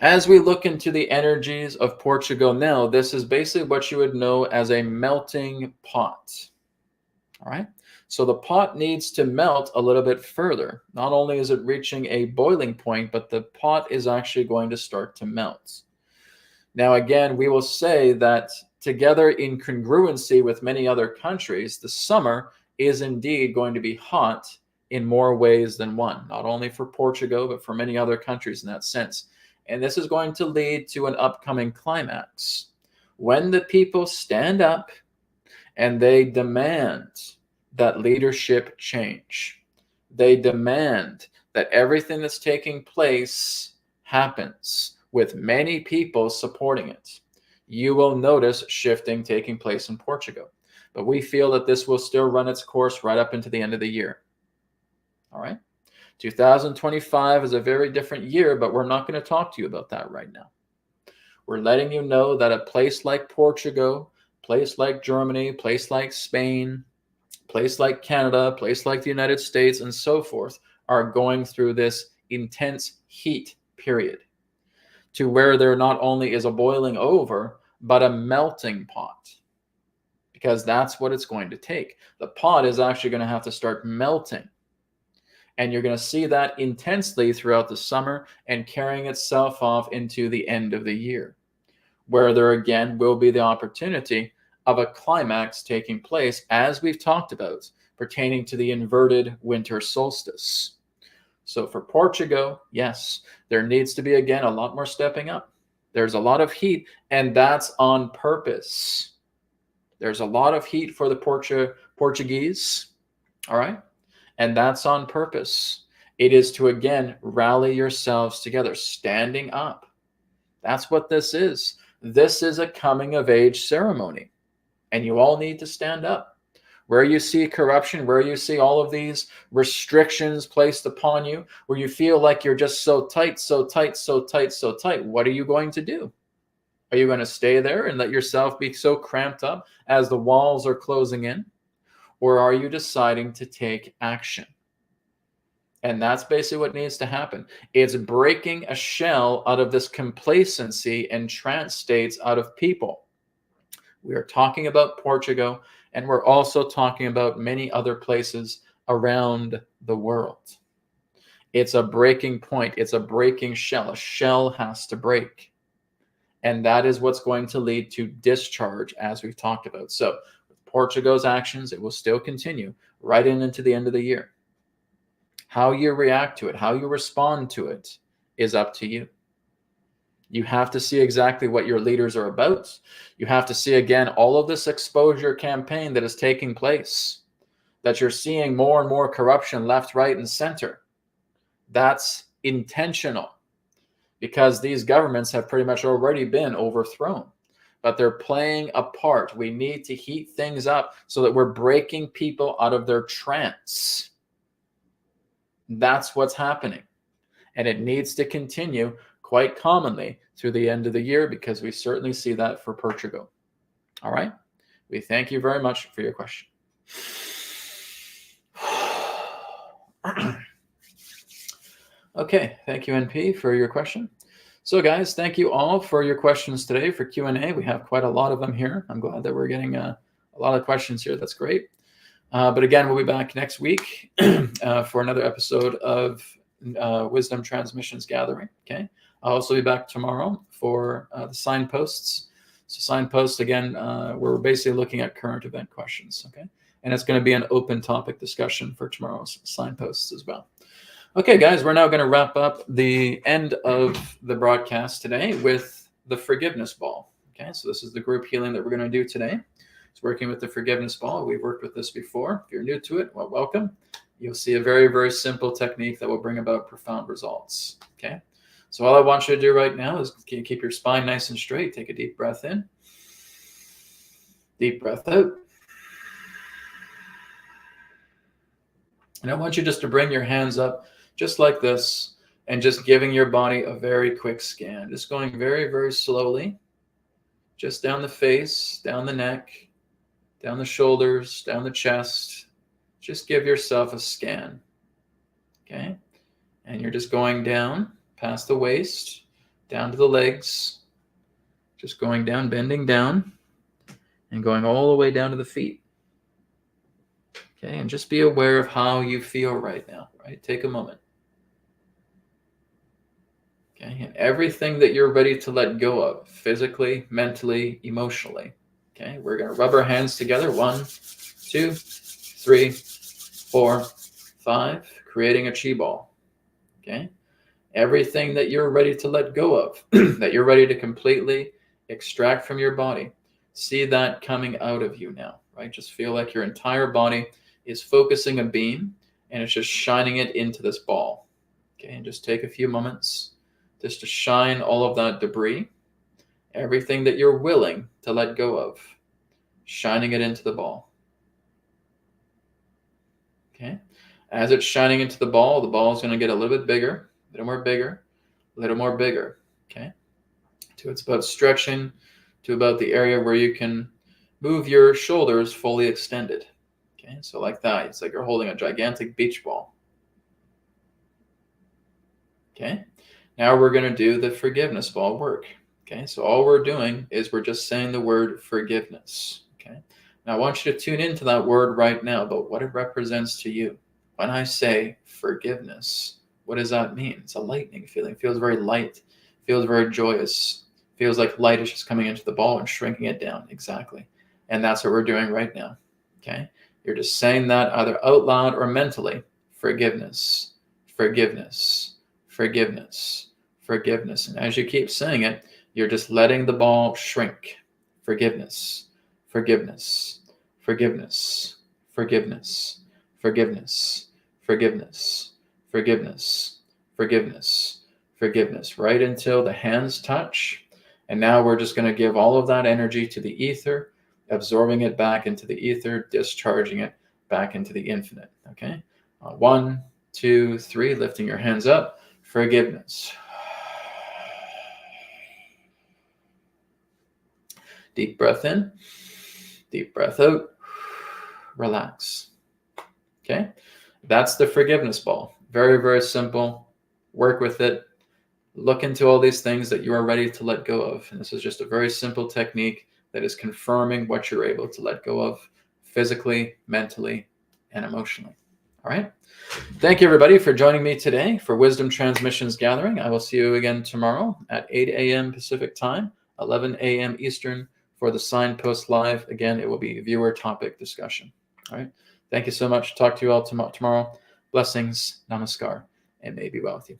S1: As we look into the energies of Portugal now, this is basically what you would know as a melting pot. All right. So the pot needs to melt a little bit further. Not only is it reaching a boiling point, but the pot is actually going to start to melt. Now, again, we will say that together in congruency with many other countries, the summer is indeed going to be hot in more ways than one, not only for Portugal, but for many other countries in that sense. And this is going to lead to an upcoming climax. When the people stand up and they demand that leadership change, they demand that everything that's taking place happens with many people supporting it, you will notice shifting taking place in Portugal. But we feel that this will still run its course right up into the end of the year. All right. 2025 is a very different year, but we're not going to talk to you about that right now. We're letting you know that a place like Portugal, place like Germany, place like Spain, place like Canada, place like the United States, and so forth are going through this intense heat period to where there not only is a boiling over, but a melting pot, because that's what it's going to take. The pot is actually going to have to start melting. And you're going to see that intensely throughout the summer and carrying itself off into the end of the year, where there again will be the opportunity of a climax taking place, as we've talked about, pertaining to the inverted winter solstice. So for Portugal, yes, there needs to be, again, a lot more stepping up. There's a lot of heat, and that's on purpose. There's a lot of heat for the Portuguese, all right? And that's on purpose. It is to, again, rally yourselves together, standing up. That's what this is. This is a coming of age ceremony, and you all need to stand up. Where you see corruption, where you see all of these restrictions placed upon you, where you feel like you're just so tight, so tight, so tight, so tight, what are you going to do? Are you going to stay there and let yourself be so cramped up as the walls are closing in? Or are you deciding to take action? And that's basically what needs to happen. It's breaking a shell out of this complacency and trance states out of people. We are talking about Portugal, and we're also talking about many other places around the world. It's a breaking point. It's a breaking shell. A shell has to break. And that is what's going to lead to discharge, as we've talked about. So with Portugal's actions, it will still continue right into the end of the year. How you react to it, how you respond to it is up to you. You have to see exactly what your leaders are about. You have to see, again, all of this exposure campaign that is taking place, that you're seeing more and more corruption left, right, and center. That's intentional because these governments have pretty much already been overthrown, but they're playing a part. We need to heat things up so that we're breaking people out of their trance. That's what's happening. And it needs to continue quite commonly through the end of the year because we certainly see that for Portugal. All right. We thank you very much for your question. Okay. Thank you, NP, for your question. So, guys, thank you all for your questions today for Q&A. We have quite a lot of them here. I'm glad that we're getting a lot of questions here. That's great. But again, we'll be back next week for another episode of Wisdom Transmissions Gathering. Okay. I'll also be back tomorrow for the signposts. So signposts, again, we're basically looking at current event questions. Okay. And it's going to be an open topic discussion for tomorrow's signposts as well. Okay, guys, we're now going to wrap up the end of the broadcast today with the forgiveness ball. Okay, so this is the group healing that we're going to do today. It's working with the forgiveness ball. We've worked with this before. If you're new to it, well, welcome. You'll see a very, very simple technique that will bring about profound results. Okay, so all I want you to do right now is keep your spine nice and straight. Take a deep breath in, deep breath out. And I want you just to bring your hands up just like this and just giving your body a very quick scan. Just going very, very slowly, just down the face, down the neck, down the shoulders, down the chest. Just give yourself a scan. Okay? And you're just going down past the waist, down to the legs, just going down, bending down, and going all the way down to the feet. Okay? And just be aware of how you feel right now, right? Take a moment. Okay? And everything that you're ready to let go of, physically, mentally, emotionally. Okay? We're going to rub our hands together. 1, 2, 3, 4, 5, creating a chi ball. Okay? Everything that you're ready to let go of, that you're ready to completely extract from your body, see that coming out of you now, right? Just feel like your entire body is focusing a beam and it's just shining it into this ball. Okay, and just take a few moments just to shine all of that debris, everything that you're willing to let go of, shining it into the ball. Okay, as it's shining into the ball is going to get a little bit bigger, a little more bigger, a little more bigger. Okay, so it's about stretching to about the area where you can move your shoulders fully extended. Okay, so like that, it's like you're holding a gigantic beach ball. Okay, now we're going to do the forgiveness ball work. Okay, so all we're doing is we're just saying the word forgiveness. Okay, now I want you to tune into that word right now about what it represents to you. When I say forgiveness, what does that mean? It's a lightning feeling. It feels very light, feels very joyous, feels like light is just coming into the ball and shrinking it down. Exactly. And that's what we're doing right now. Okay, you're just saying that either out loud or mentally. Forgiveness, forgiveness, forgiveness, forgiveness. And as you keep saying it, you're just letting the ball shrink. Forgiveness, forgiveness, forgiveness, forgiveness, forgiveness, forgiveness, forgiveness, forgiveness, forgiveness, right until the hands touch. And now we're just going to give all of that energy to the ether, absorbing it back into the ether, discharging it back into the infinite. Okay? 1, 2, 3, lifting your hands up. Forgiveness. Deep breath in, deep breath out. Relax. Okay? That's the forgiveness ball. Very, very simple. Work with it. Look into all these things that you are ready to let go of. And this is just a very simple technique that is confirming what you're able to let go of physically, mentally, and emotionally. All right? Thank you, everybody, for joining me today for Wisdom Transmissions Gathering. I will see you again tomorrow at 8 a.m. Pacific Time, 11 a.m. Eastern for the Signpost Live. Again, it will be viewer topic discussion. All right? Thank you so much. Talk to you all tomorrow. Blessings, namaskar, and may be well with you.